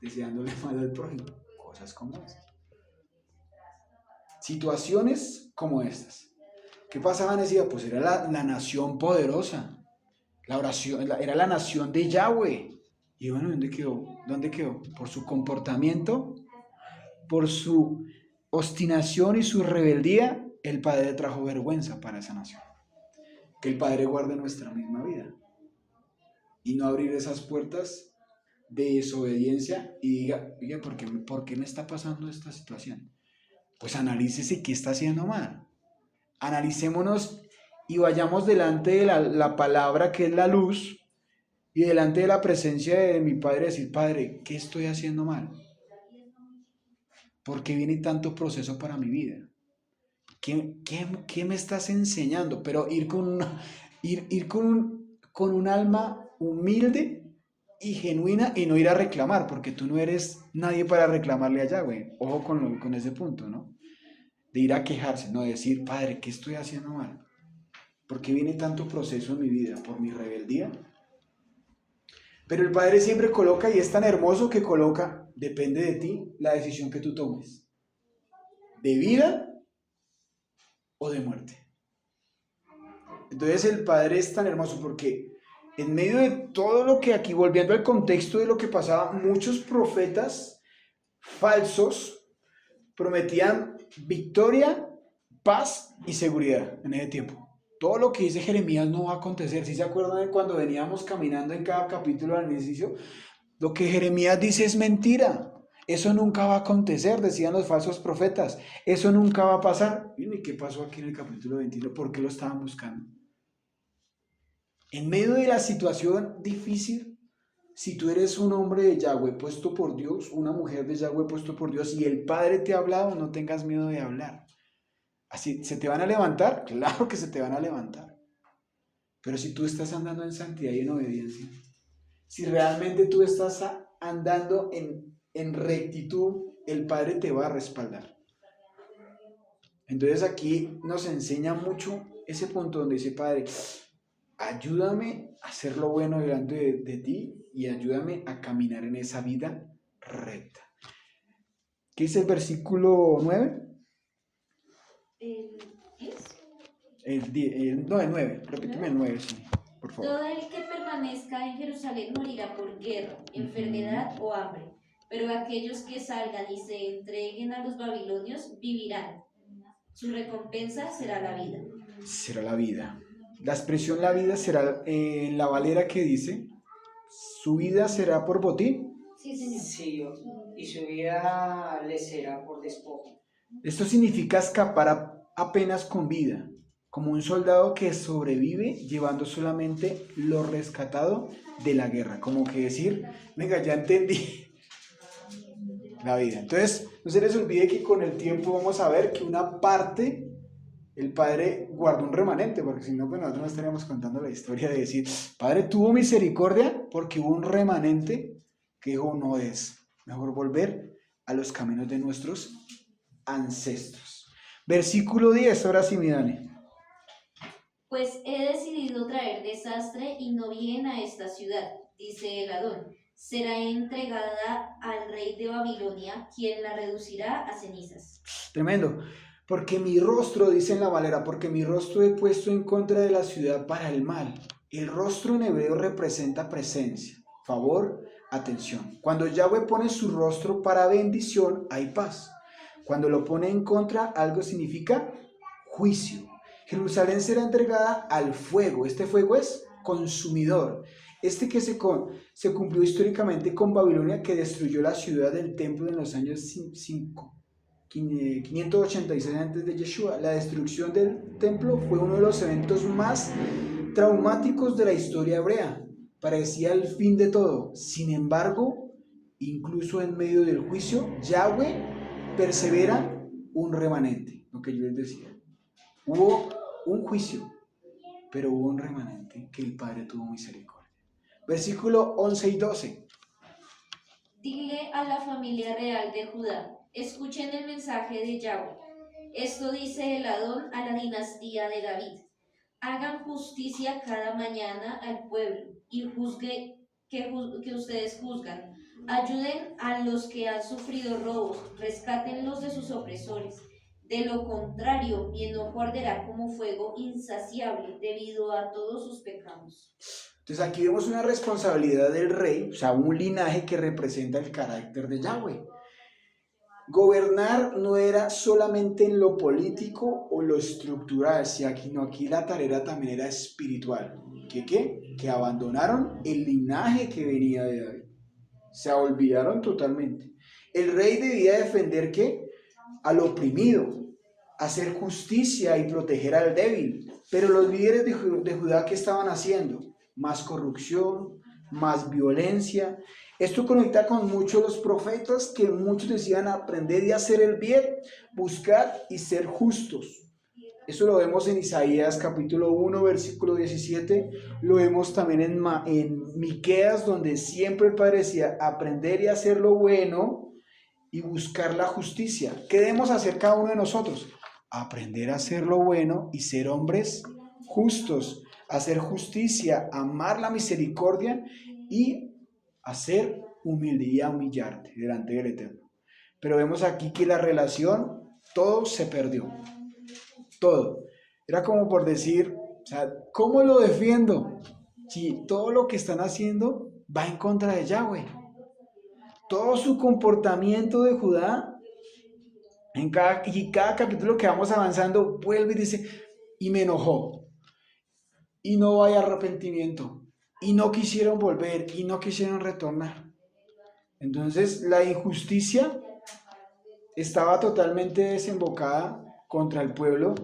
deseándole mal al prójimo. Cosas como esas. Situaciones como estas. ¿Qué pasaba en ese día? Pues era la nación poderosa. La oración, era la nación de Yahweh. Y bueno, ¿dónde quedó? ¿Dónde quedó? Por su comportamiento, por su obstinación y su rebeldía, el Padre trajo vergüenza para esa nación. Que el Padre guarde nuestra misma vida. Y no abrir esas puertas de desobediencia y diga, oiga, ¿por qué me está pasando esta situación? Pues analícese qué está haciendo mal. Analicémonos y vayamos delante de la palabra que es la luz, y delante de la presencia de mi Padre decir, Padre, ¿qué estoy haciendo mal? ¿Por qué viene tanto proceso para mi vida? ¿Qué me estás enseñando? Pero ir con un alma humilde y genuina, y no ir a reclamar, porque tú no eres nadie para reclamarle a Yahweh. Ojo con ese punto, ¿no? De ir a quejarse, no, decir, Padre, ¿qué estoy haciendo mal? ¿Por qué viene tanto proceso en mi vida? ¿Por mi rebeldía? Pero el Padre siempre coloca, y es tan hermoso que coloca, depende de ti, la decisión que tú tomes. De vida o de muerte. Entonces el Padre es tan hermoso porque en medio de todo lo que aquí, volviendo al contexto de lo que pasaba, muchos profetas falsos prometían victoria, paz y seguridad en ese tiempo. Todo lo que dice Jeremías no va a acontecer. ¿Sí se acuerdan de cuando veníamos caminando en cada capítulo al inicio? Lo que Jeremías dice es mentira. Eso nunca va a acontecer, decían los falsos profetas. Eso nunca va a pasar. ¿Y qué pasó aquí en el capítulo 21? ¿Por qué lo estaban buscando? En medio de la situación difícil, si tú eres un hombre de Yahweh puesto por Dios, una mujer de Yahweh puesto por Dios, y el Padre te ha hablado, no tengas miedo de hablar. Así, ¿se te van a levantar? Claro que se te van a levantar. Pero si tú estás andando en santidad y en obediencia, si realmente tú estás andando en rectitud, el Padre te va a respaldar. Entonces aquí nos enseña mucho ese punto donde dice, Padre, ayúdame a hacer lo bueno delante de ti y ayúdame a caminar en esa vida recta. ¿Qué dice el versículo 9? ¿El 10? El 9, repíteme el 9, sí, por favor. Todo el que permanezca en Jerusalén morirá por guerra, enfermedad o hambre, pero aquellos que salgan y se entreguen a los babilonios vivirán. Su recompensa será la vida. Será la vida. La expresión la vida será en la Valera que dice, su vida será por botín. Sí, señor. Sí, y su vida le será por despojo. Esto significa escapar apenas con vida, como un soldado que sobrevive llevando solamente lo rescatado de la guerra. Como que decir, venga, ya entendí la vida. Entonces, no se les olvide que con el tiempo vamos a ver que una parte, el Padre guardó un remanente, porque si no, pues nosotros no estaríamos contando la historia de decir, Padre tuvo misericordia porque hubo un remanente que dijo, no es mejor volver a los caminos de nuestros ancestros. Versículo 10, ahora sí, mi Dani. Pues he decidido traer desastre y no bien a esta ciudad, dice el Adón. Será entregada al rey de Babilonia, quien la reducirá a cenizas. Tremendo. Porque mi rostro, dice en la Valera, porque mi rostro he puesto en contra de la ciudad para el mal. El rostro en hebreo representa presencia, favor, atención. Cuando Yahweh pone su rostro para bendición, hay paz. Cuando lo pone en contra, algo significa juicio. Jerusalén será entregada al fuego. Este fuego es consumidor. Este que se cumplió históricamente con Babilonia, que destruyó la ciudad del templo en los años 586 antes de Yeshua. La destrucción del templo fue uno de los eventos más traumáticos de la historia hebrea. Parecía el fin de todo. Sin embargo, incluso en medio del juicio, Yahweh persevera un remanente, lo que yo les decía. Hubo un juicio, pero hubo un remanente que el Padre tuvo misericordia. Versículo 11 y 12. Dile a la familia real de Judá, escuchen el mensaje de Yahweh. Esto dice el Adón a la dinastía de David. Hagan justicia cada mañana al pueblo y que ustedes juzgan. Ayuden a los que han sufrido robos, rescátenlos de sus opresores. De lo contrario, mi enojo arderá como fuego insaciable debido a todos sus pecados. Entonces aquí vemos una responsabilidad del rey, o sea, un linaje que representa el carácter de Yahweh. Gobernar no era solamente en lo político o lo estructural, sino aquí la tarea también era espiritual. ¿Qué? Que abandonaron el linaje que venía de David. Se olvidaron totalmente. El rey debía defender ¿qué? Al oprimido, hacer justicia y proteger al débil. Pero los líderes de Judá, ¿qué estaban haciendo? Más corrupción, más violencia. Esto conecta con muchos los profetas que muchos decían aprender y hacer el bien, buscar y ser justos. Eso lo vemos en Isaías capítulo 1, versículo 17. Lo vemos también en Miqueas, donde siempre el Padre decía aprender y hacer lo bueno y buscar la justicia. ¿Qué debemos hacer cada uno de nosotros? Aprender a hacer lo bueno y ser hombres justos, hacer justicia, amar la misericordia y hacer humilde y humillarte delante del Eterno. Pero vemos aquí que la relación, todo se perdió. todo. Era como por decir, o sea, ¿cómo lo defiendo? Si todo lo que están haciendo va en contra de Yahweh. Todo su comportamiento de Judá, y cada capítulo que vamos avanzando, vuelve y dice, y me enojó, y no hay arrepentimiento, y no quisieron volver, y no quisieron retornar. Entonces, la injusticia estaba totalmente desembocada contra el pueblo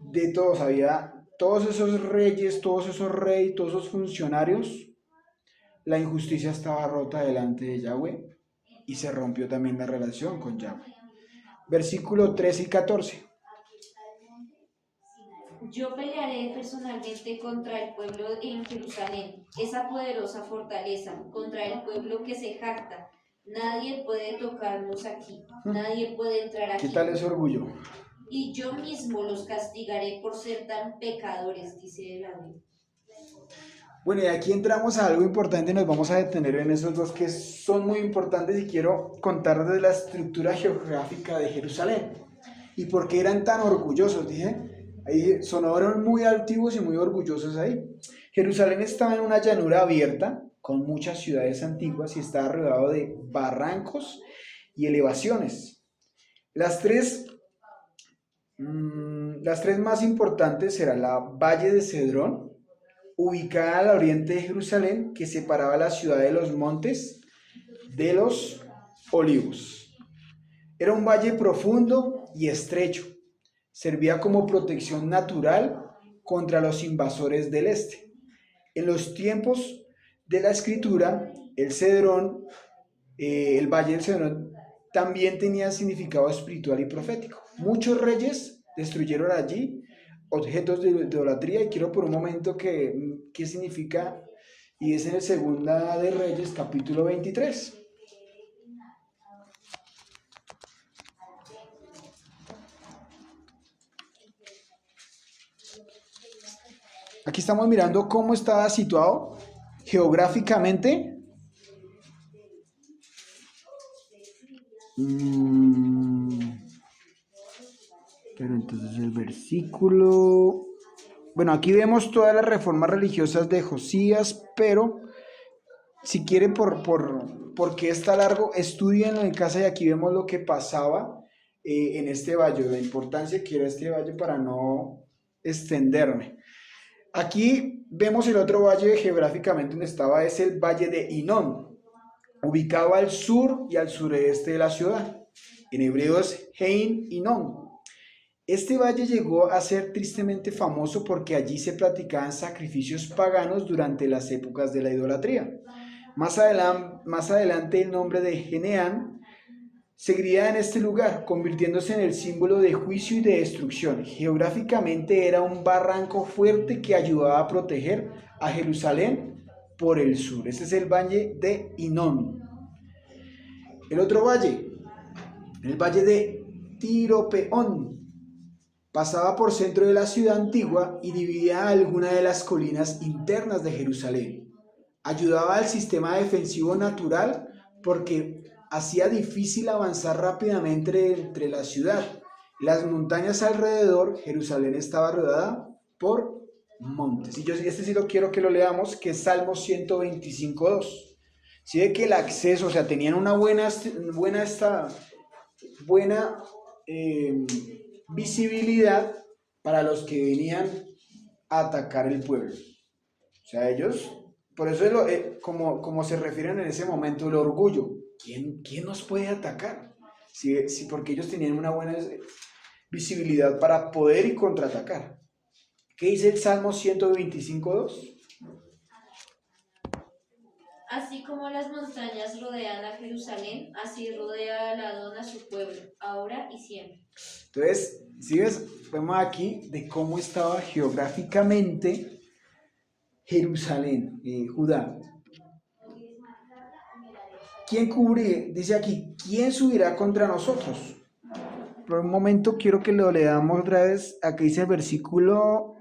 de todos. Había todos esos reyes, todos esos reyes, todos esos funcionarios. La injusticia estaba rota delante de Yahweh y se rompió también la relación con Yahweh. Versículo 13 y 14. Yo pelearé personalmente contra el pueblo en Jerusalén, esa poderosa fortaleza, contra el pueblo que se jacta. Nadie puede tocarnos aquí, nadie puede entrar ¿Qué aquí. tal ese orgullo? Y yo mismo los castigaré por ser tan pecadores, dice el David. Bueno, y aquí entramos a algo importante, nos vamos a detener en esos dos que son muy importantes y quiero contarles de la estructura geográfica de Jerusalén y por qué eran tan orgullosos. Dije, ahí sonaron muy altivos y muy orgullosos ahí. Jerusalén estaba en una llanura abierta con muchas ciudades antiguas y estaba rodeado de barrancos y elevaciones. Las tres más importantes eran la Valle de Cedrón, ubicada al oriente de Jerusalén, que separaba la ciudad de los montes de los olivos. Era un valle profundo y estrecho. Servía como protección natural contra los invasores del este. En los tiempos de la escritura, el Cedrón, el valle del Cedrón, también tenía significado espiritual y profético. Muchos reyes destruyeron allí objetos de idolatría y quiero por un momento qué significa, y es en el Segunda de Reyes, capítulo 23. Aquí estamos mirando cómo estaba situado geográficamente. Pero entonces el versículo... Bueno, aquí vemos todas las reformas religiosas de Josías, pero si quieren por qué está largo, estudienlo en casa y aquí vemos lo que pasaba en este valle, la importancia que era este valle para no extenderme. Aquí vemos el otro valle geográficamente donde estaba, es el valle de Hinón, ubicado al sur y al sureste de la ciudad. En hebreo es Hein Hinón. Este valle llegó a ser tristemente famoso porque allí se practicaban sacrificios paganos durante las épocas de la idolatría. Más adelante el nombre de Geneán seguiría en este lugar, convirtiéndose en el símbolo de juicio y de destrucción. Geográficamente era un barranco fuerte que ayudaba a proteger a Jerusalén por el sur. Este es el valle de Hinón. El otro valle, el valle de Tiropeón, pasaba por centro de la ciudad antigua y dividía alguna de las colinas internas de Jerusalén. Ayudaba al sistema defensivo natural porque hacía difícil avanzar rápidamente entre la ciudad. Las montañas alrededor, Jerusalén estaba rodeada por montes. Y este sí lo quiero que lo leamos, que es Salmo 125:2. Si ve que el acceso, o sea, tenían una buena visibilidad para los que venían a atacar el pueblo. O sea, ellos, por eso como se refieren en ese momento, el orgullo. ¿Quién nos puede atacar? Porque ellos tenían una buena visibilidad para poder y contraatacar. ¿Qué dice el Salmo 125:2? Así como las montañas rodean a Jerusalén, así rodea el Adón a su pueblo, ahora y siempre. Entonces, si ves, vemos aquí de cómo estaba geográficamente Jerusalén, Judá. ¿Quién cubre? Dice aquí, ¿quién subirá contra nosotros? Por un momento quiero que lo leamos otra vez. Aquí dice el versículo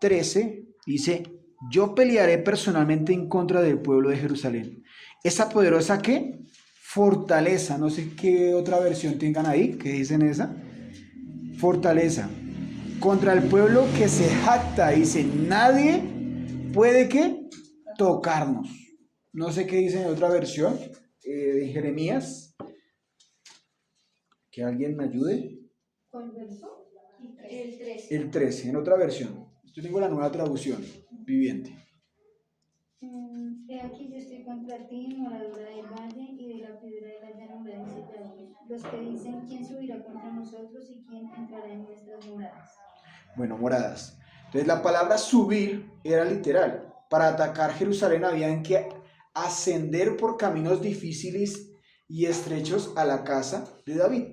13, dice, yo pelearé personalmente en contra del pueblo de Jerusalén. ¿Esa poderosa qué? Fortaleza, no sé qué otra versión tengan ahí, ¿qué dicen esa? fortaleza. Contra el pueblo que se jacta, dice, nadie puede ¿qué? Tocarnos. No sé qué dice en otra versión de Jeremías. Que alguien me ayude. ¿Cuál verso? El 13. El 13, en otra versión. Yo tengo la nueva traducción viviente. He aquí yo estoy contra ti, moradora del valle y de la piedra de la llanura, dice Yahweh. Los que dicen, ¿quién subirá contra nosotros y quién entrará en nuestras moradas? Bueno, moradas. Entonces la palabra subir era literal. Para atacar Jerusalén habían que ascender por caminos difíciles y estrechos a la casa de David.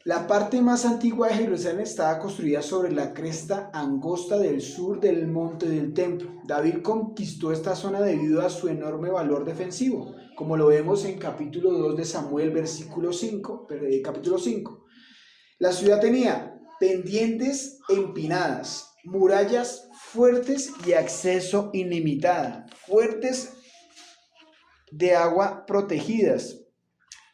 La parte más antigua de Jerusalén estaba construida sobre la cresta angosta del sur del monte del templo. David conquistó esta zona debido a su enorme valor defensivo, como lo vemos en capítulo 2 de Samuel, capítulo 5. La ciudad tenía pendientes empinadas, murallas fuertes y acceso ilimitado, fuertes de agua protegidas.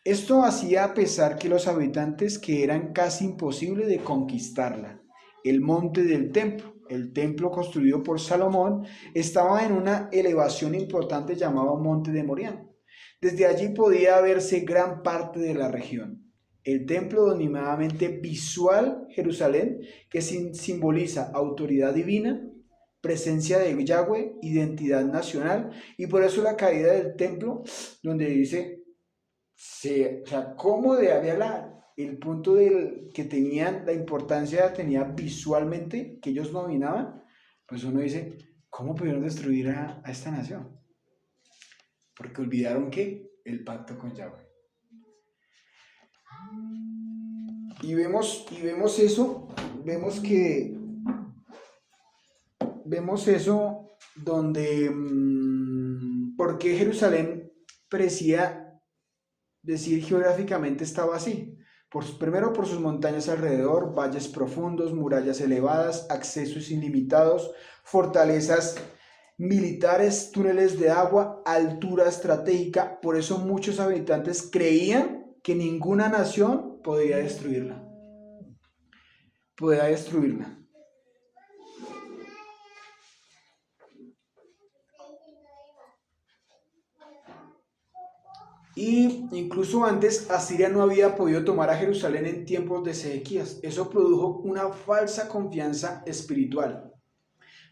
Esto hacía a pesar que los habitantes que eran casi imposible de conquistarla. El monte del templo, el templo construido por Salomón, estaba en una elevación importante llamado Monte de Morián. Desde allí podía verse gran parte de la región. El templo denominadamente visual Jerusalén, que simboliza autoridad divina, presencia de Yahweh, identidad nacional, y por eso la caída del templo, donde dice, o sea, cómo había el punto que tenían, la importancia tenía visualmente, que ellos dominaban, pues uno dice, ¿cómo pudieron destruir a esta nación? Porque olvidaron que el pacto con Yahweh. Y vemos eso, vemos eso donde, ¿por qué Jerusalén parecía decir geográficamente estaba así? Primero por sus montañas alrededor, valles profundos, murallas elevadas, accesos ilimitados, fortalezas militares, túneles de agua, altura estratégica. Por eso muchos habitantes creían que ninguna nación podía destruirla. Y incluso antes, Asiria no había podido tomar a Jerusalén en tiempos de Ezequías. Eso produjo una falsa confianza espiritual.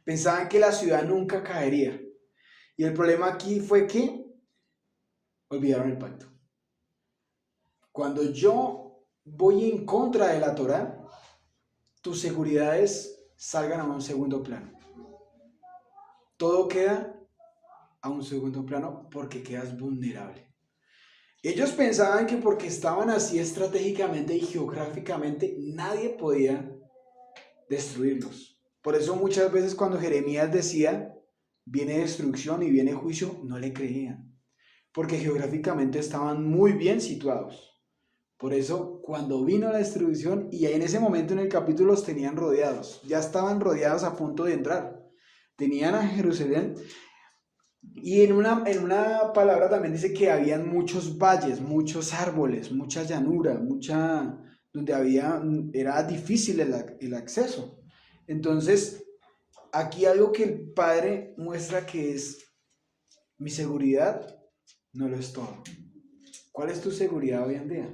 Pensaban que la ciudad nunca caería. Y el problema aquí fue que olvidaron el pacto. Cuando yo voy en contra de la Torá, tus seguridades salgan a un segundo plano. Todo queda a un segundo plano porque quedas vulnerable. Ellos pensaban que porque estaban así estratégicamente y geográficamente, nadie podía destruirlos. Por eso muchas veces cuando Jeremías decía, viene destrucción y viene juicio, no le creían. Porque geográficamente estaban muy bien situados. Por eso cuando vino la destrucción, y en ese momento en el capítulo los tenían rodeados, ya estaban rodeados a punto de entrar. Tenían a Jerusalén. Y en una palabra también dice que habían muchos valles, muchos árboles, mucha llanura, donde era difícil el acceso. Entonces, aquí algo que el Padre muestra que es mi seguridad, no lo es todo. ¿Cuál es tu seguridad hoy en día?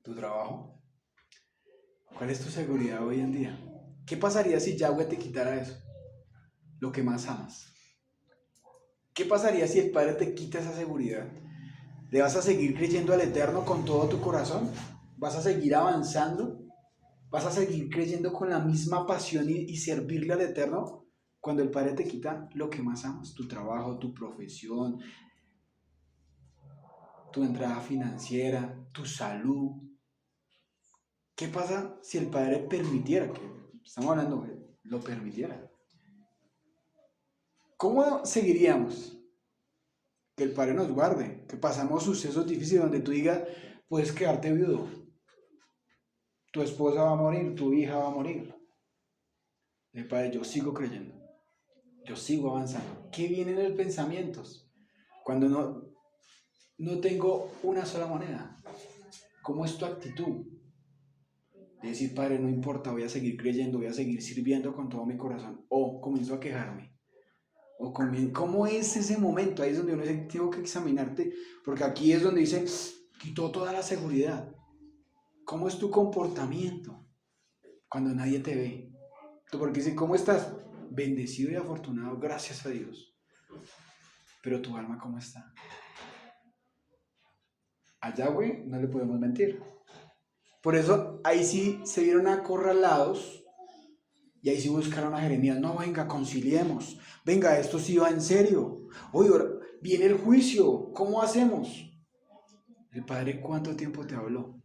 ¿Tu trabajo? ¿Cuál es tu seguridad hoy en día? ¿Qué pasaría si Yahweh te quitara eso? Lo que más amas. ¿Qué pasaría si el Padre te quita esa seguridad? ¿Le vas a seguir creyendo al Eterno con todo tu corazón? ¿Vas a seguir avanzando? ¿Vas a seguir creyendo con la misma pasión y servirle al Eterno cuando el Padre te quita lo que más amas? Tu trabajo, tu profesión, tu entrada financiera, tu salud. ¿Qué pasa si el Padre permitiera que, estamos hablando, lo permitiera? ¿Cómo seguiríamos? Que el Padre nos guarde, que pasamos sucesos difíciles donde tú digas, puedes quedarte viudo, tu esposa va a morir, tu hija va a morir. El Padre, yo sigo creyendo, yo sigo avanzando. ¿Qué viene en el pensamiento? Cuando no tengo una sola moneda. ¿Cómo es tu actitud? De decir, Padre, no importa, voy a seguir creyendo, voy a seguir sirviendo con todo mi corazón. O comienzo a quejarme. ¿Cómo es ese momento? Ahí es donde uno dice, tengo que examinarte, porque aquí es donde dice, quitó toda la seguridad. ¿Cómo es tu comportamiento cuando nadie te ve? Porque dice, ¿cómo estás? Bendecido y afortunado, gracias a Dios. Pero tu alma, ¿cómo está? A Yahweh no le podemos mentir. Por eso ahí sí se vieron acorralados y ahí sí buscaron a Jeremías. No, venga, conciliemos. Venga, esto sí va en serio. Oye, viene el juicio. ¿Cómo hacemos? El Padre, ¿cuánto tiempo te habló?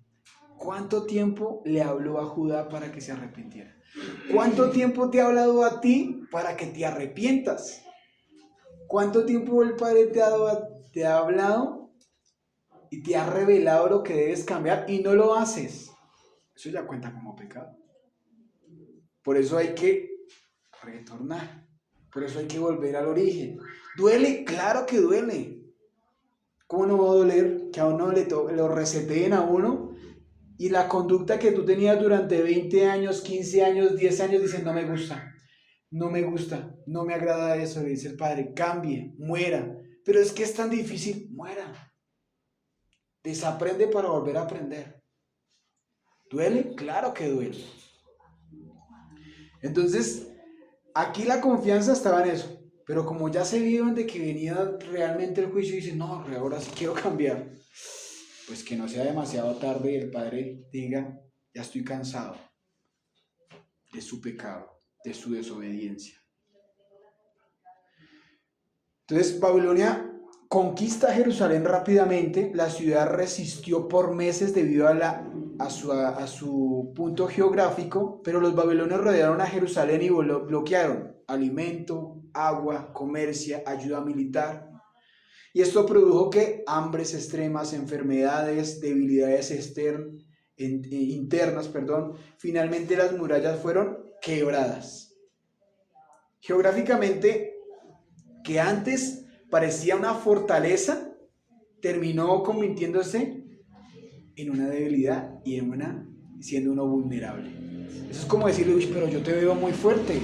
¿Cuánto tiempo le habló a Judá para que se arrepintiera? ¿Cuánto tiempo te ha hablado a ti para que te arrepientas? ¿Cuánto tiempo el Padre te ha hablado y te ha revelado lo que debes cambiar y no lo haces? Eso ya cuenta como pecado. Por eso hay que retornar. Por eso hay que volver al origen. ¿Duele? Claro que duele. ¿Cómo no va a doler que a uno lo reseteen a uno y la conducta que tú tenías durante 20 años, 15 años, 10 años dicen no me gusta, no me gusta, no me agrada eso? Le dice el Padre, cambie, muera. Pero es que es tan difícil, muera. Desaprende para volver a aprender. ¿Duele? Claro que duele. Entonces, aquí la confianza estaba en eso. Pero como ya se vieron de que venía realmente el juicio, dicen, no, ahora sí quiero cambiar. Pues que no sea demasiado tarde y el Padre diga, ya estoy cansado de su pecado, de su desobediencia. Entonces, Babilonia conquista Jerusalén rápidamente. La ciudad resistió por meses debido a su punto geográfico, pero los babilonios rodearon a Jerusalén y bloquearon alimento, agua, comercio, ayuda militar. Y esto produjo que hambres extremas, enfermedades, debilidades internas, finalmente las murallas fueron quebradas. Geográficamente, que antes parecía una fortaleza, terminó convirtiéndose en una debilidad y siendo uno vulnerable. Eso es como decirle, uy, pero yo te veo muy fuerte,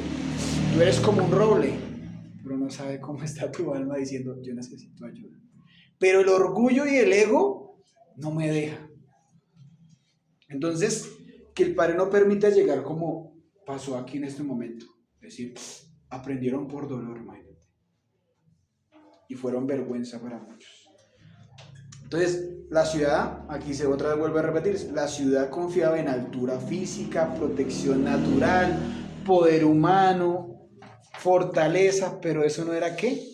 tú eres como un roble, pero no sabe cómo está tu alma diciendo, yo necesito ayuda. Pero el orgullo y el ego no me deja. Entonces, que el Padre no permita llegar como pasó aquí en este momento. Es decir, aprendieron por dolor, imagínate. Y fueron vergüenza para muchos. Entonces, la ciudad, aquí se otra vez vuelve a repetir, la ciudad confiaba en altura física, protección natural, poder humano, fortaleza, pero eso no era ¿qué?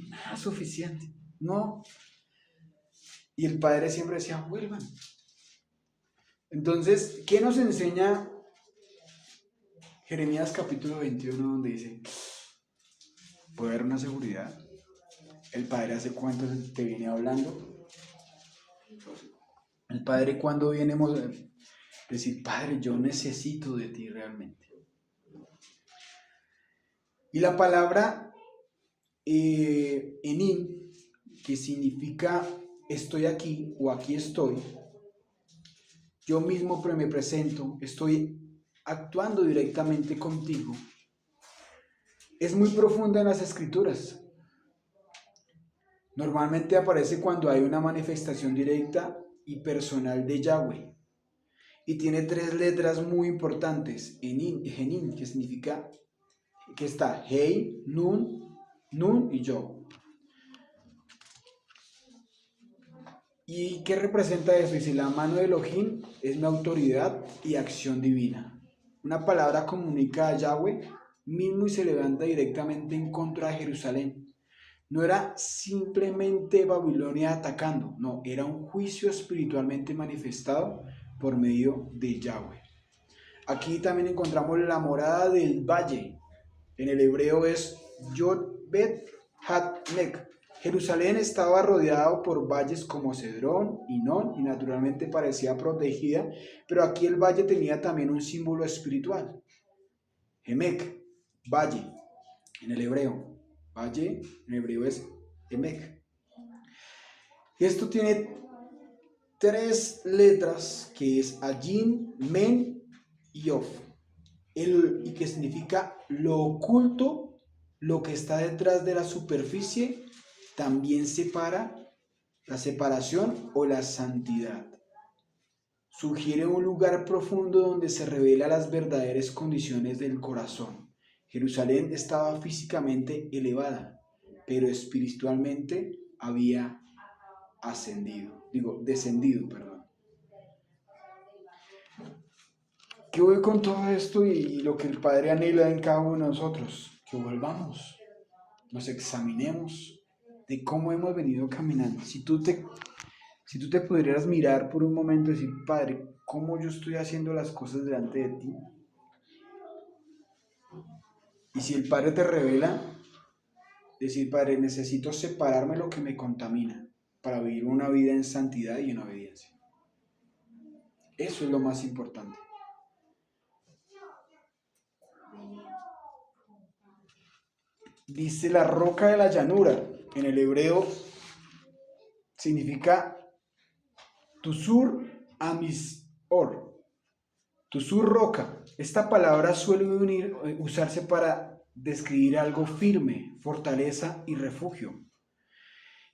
Nada suficiente, no. Y el Padre siempre decía, vuelvan. Entonces, ¿qué nos enseña Jeremías capítulo 21, donde dice, puede haber una seguridad? El Padre hace cuánto te viene hablando. El Padre cuando viene a decir, Padre, yo necesito de ti realmente. Y la palabra enim, que significa estoy aquí o aquí estoy, yo mismo me presento, estoy actuando directamente contigo, es muy profunda en las Escrituras. Normalmente aparece cuando hay una manifestación directa y personal de Yahweh. Y tiene 3 letras muy importantes. Enim, que significa que está Hei, Nun y Yo. ¿Y qué representa eso? Dice, la mano de Elohim es mi autoridad y acción divina. Una palabra comunica a Yahweh mismo y se levanta directamente en contra de Jerusalén. No era simplemente Babilonia atacando, no, era un juicio espiritualmente manifestado por medio de Yahweh. Aquí también encontramos la morada del valle. En el hebreo es Yod-Bet Hat-Nek. Jerusalén estaba rodeado por valles como Cedrón y Non, y naturalmente parecía protegida, pero aquí el valle tenía también un símbolo espiritual. Emek, valle, en el hebreo. Valle, en hebreo es Emek. Y esto tiene tres letras que es Ayin, Men y Of, y que significa lo oculto, lo que está detrás de la superficie, también separa la separación o la santidad. Sugiere un lugar profundo donde se revela las verdaderas condiciones del corazón. Jerusalén estaba físicamente elevada, pero espiritualmente había descendido, perdón. ¿Qué voy con todo esto y lo que el Padre anhela en cada uno de nosotros? Que volvamos, nos examinemos de cómo hemos venido caminando. Si tú te pudieras mirar por un momento y decir, Padre, ¿cómo yo estoy haciendo las cosas delante de ti? Y si el Padre te revela, decir, Padre, necesito separarme lo que me contamina para vivir una vida en santidad y en obediencia. Eso es lo más importante. Dice la roca de la llanura. En el hebreo significa Tusur Amisor. Tusur roca. Esta palabra suele usarse para describir algo firme, fortaleza y refugio.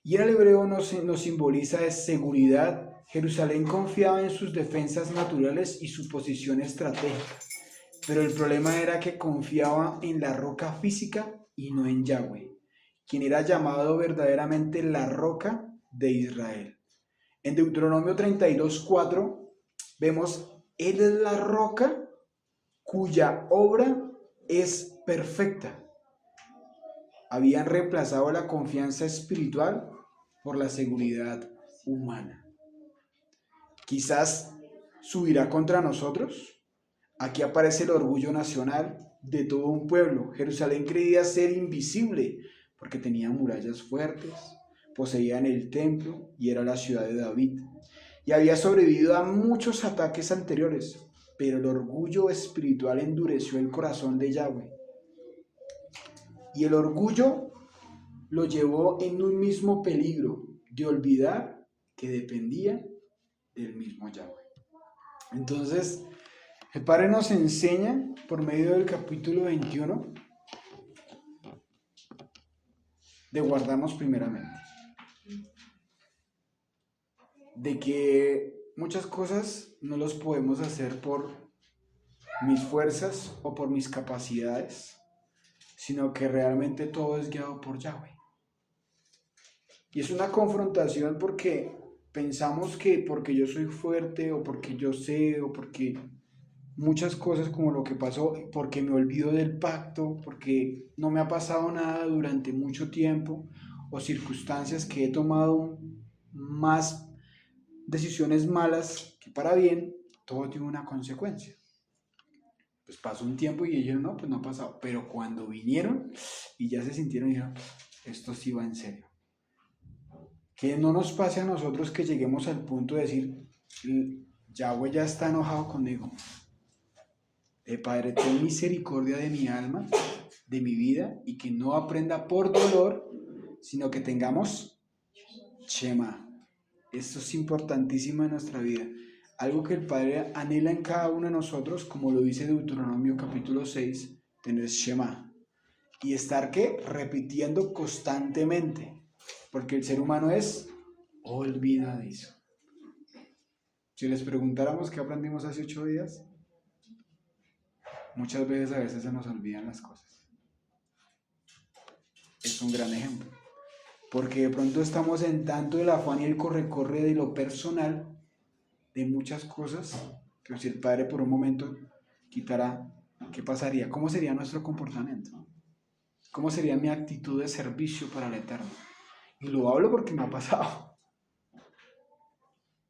Y en el hebreo nos simboliza de seguridad. Jerusalén confiaba en sus defensas naturales y su posición estratégica. Pero el problema era que confiaba en la roca física y no en Yahweh, quien era llamado verdaderamente la roca de Israel. En Deuteronomio 32:4 vemos, Él es la roca cuya obra es perfecta. Habían reemplazado la confianza espiritual por la seguridad humana. Quizás subirá contra nosotros. Aquí aparece el orgullo nacional de todo un pueblo. Jerusalén creía ser invisible porque tenía murallas fuertes, poseían el templo y era la ciudad de David. Y había sobrevivido a muchos ataques anteriores, pero el orgullo espiritual endureció el corazón de Yahweh. Y el orgullo lo llevó en un mismo peligro de olvidar que dependía del mismo Yahweh. Entonces, el Padre nos enseña por medio del capítulo 21 de guardarnos primeramente. De que muchas cosas no las podemos hacer por mis fuerzas o por mis capacidades, sino que realmente todo es guiado por Yahweh. Y es una confrontación porque pensamos que porque yo soy fuerte o porque yo sé o porque muchas cosas como lo que pasó, porque me olvido del pacto, porque no me ha pasado nada durante mucho tiempo o circunstancias que he tomado más decisiones malas que para bien, todo tiene una consecuencia. Pues pasó un tiempo y ellos no, pues no ha pasado. Pero cuando vinieron y ya se sintieron, dijeron, esto sí va en serio. Que no nos pase a nosotros que lleguemos al punto de decir, Yahweh ya está enojado conmigo. Padre, ten misericordia de mi alma, de mi vida, y que no aprenda por dolor, sino que tengamos Shema. Esto es importantísimo en nuestra vida. Algo que el Padre anhela en cada uno de nosotros, como lo dice Deuteronomio capítulo 6, tener Shema. Y estar, ¿qué? Repitiendo constantemente. Porque el ser humano es olvidadizo. Si les preguntáramos qué aprendimos hace 8 días, muchas veces se nos olvidan las cosas. Es un gran ejemplo. Porque de pronto estamos en tanto el afán y el corre-corre de lo personal, de muchas cosas, que si el Padre por un momento quitara, ¿qué pasaría? ¿Cómo sería nuestro comportamiento? ¿Cómo sería mi actitud de servicio para el Eterno? Y lo hablo porque me ha pasado.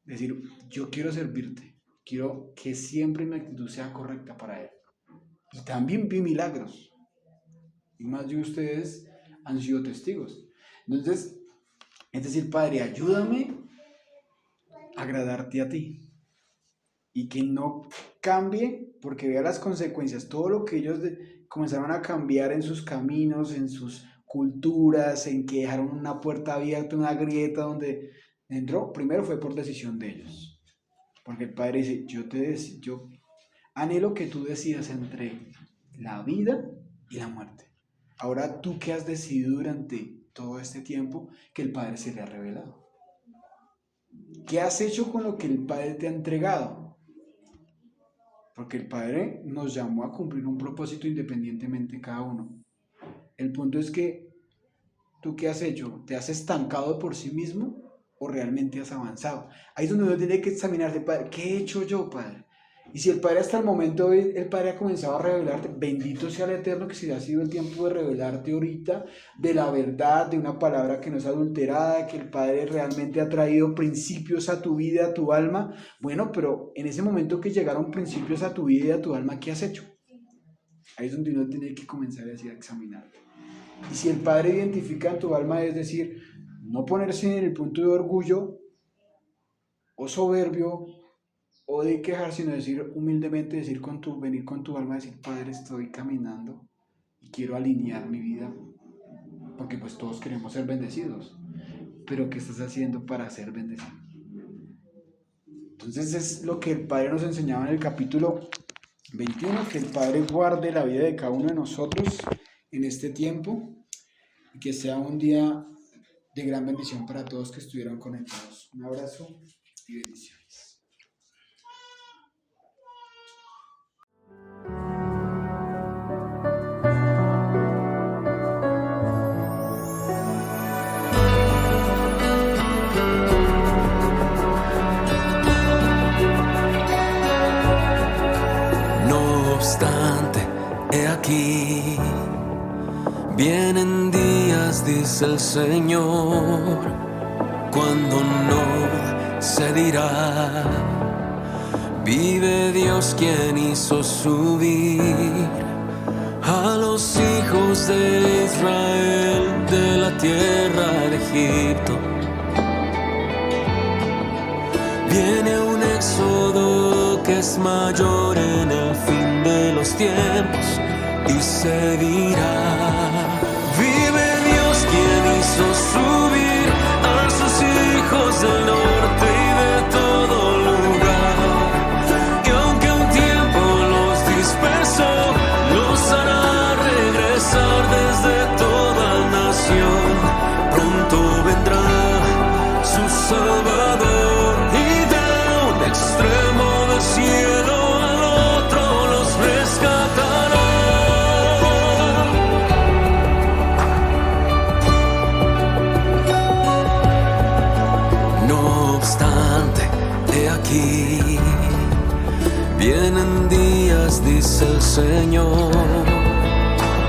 Decir, yo quiero servirte, quiero que siempre mi actitud sea correcta para Él. Y también vi milagros. Y más de ustedes han sido testigos. Entonces, es decir, Padre, ayúdame a agradarte a ti. Y que no cambie, porque vea las consecuencias. Todo lo que ellos comenzaron a cambiar en sus caminos, en sus culturas, en que dejaron una puerta abierta, una grieta donde Entró, primero fue por decisión de ellos. Porque el Padre dice, yo anhelo que tú decidas entre la vida y la muerte. Ahora tú qué has decidido durante todo este tiempo que el Padre se le ha revelado. ¿Qué has hecho con lo que el Padre te ha entregado? Porque el Padre nos llamó a cumplir un propósito independientemente cada uno. El punto es que ¿tú qué has hecho? ¿Te has estancado por sí mismo o realmente has avanzado? Ahí es donde uno tiene que examinarse, Padre, ¿qué he hecho yo, Padre? Y si el Padre hasta el momento, el Padre ha comenzado a revelarte, bendito sea el Eterno que si ha sido el tiempo de revelarte ahorita de la verdad, de una palabra que no es adulterada, que el Padre realmente ha traído principios a tu vida, a tu alma. Bueno, pero en ese momento que llegaron principios a tu vida y a tu alma, ¿qué has hecho? Ahí es donde uno tiene que comenzar a examinarte. Y si el Padre identifica en tu alma, es decir, no ponerse en el punto de orgullo o soberbio o de quejar, sino decir humildemente, venir con tu alma, decir, Padre, estoy caminando y quiero alinear mi vida, porque pues todos queremos ser bendecidos, pero ¿qué estás haciendo para ser bendecido? Entonces es lo que el Padre nos enseñaba en el capítulo 21, que el Padre guarde la vida de cada uno de nosotros en este tiempo y que sea un día de gran bendición para todos que estuvieron conectados. Un abrazo y bendiciones. No obstante, he aquí, vienen días, dice el Señor, cuando no se dirá, vive Dios quien hizo subir a los hijos de Israel de la tierra de Egipto. Viene un éxodo que es mayor en el fin de los tiempos y se dirá, vive Dios quien hizo subir a sus hijos del norte y de todo lugar, y aunque un tiempo los dispersó, los hará regresar desde toda nación. Pronto vendrá su Salvador y de un extremo del cielo al otro los rescatará. No obstante, he aquí, vienen días, dice el Señor,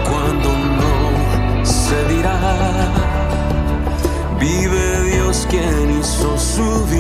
cuando no se dirá, vive Dios quien hizo subir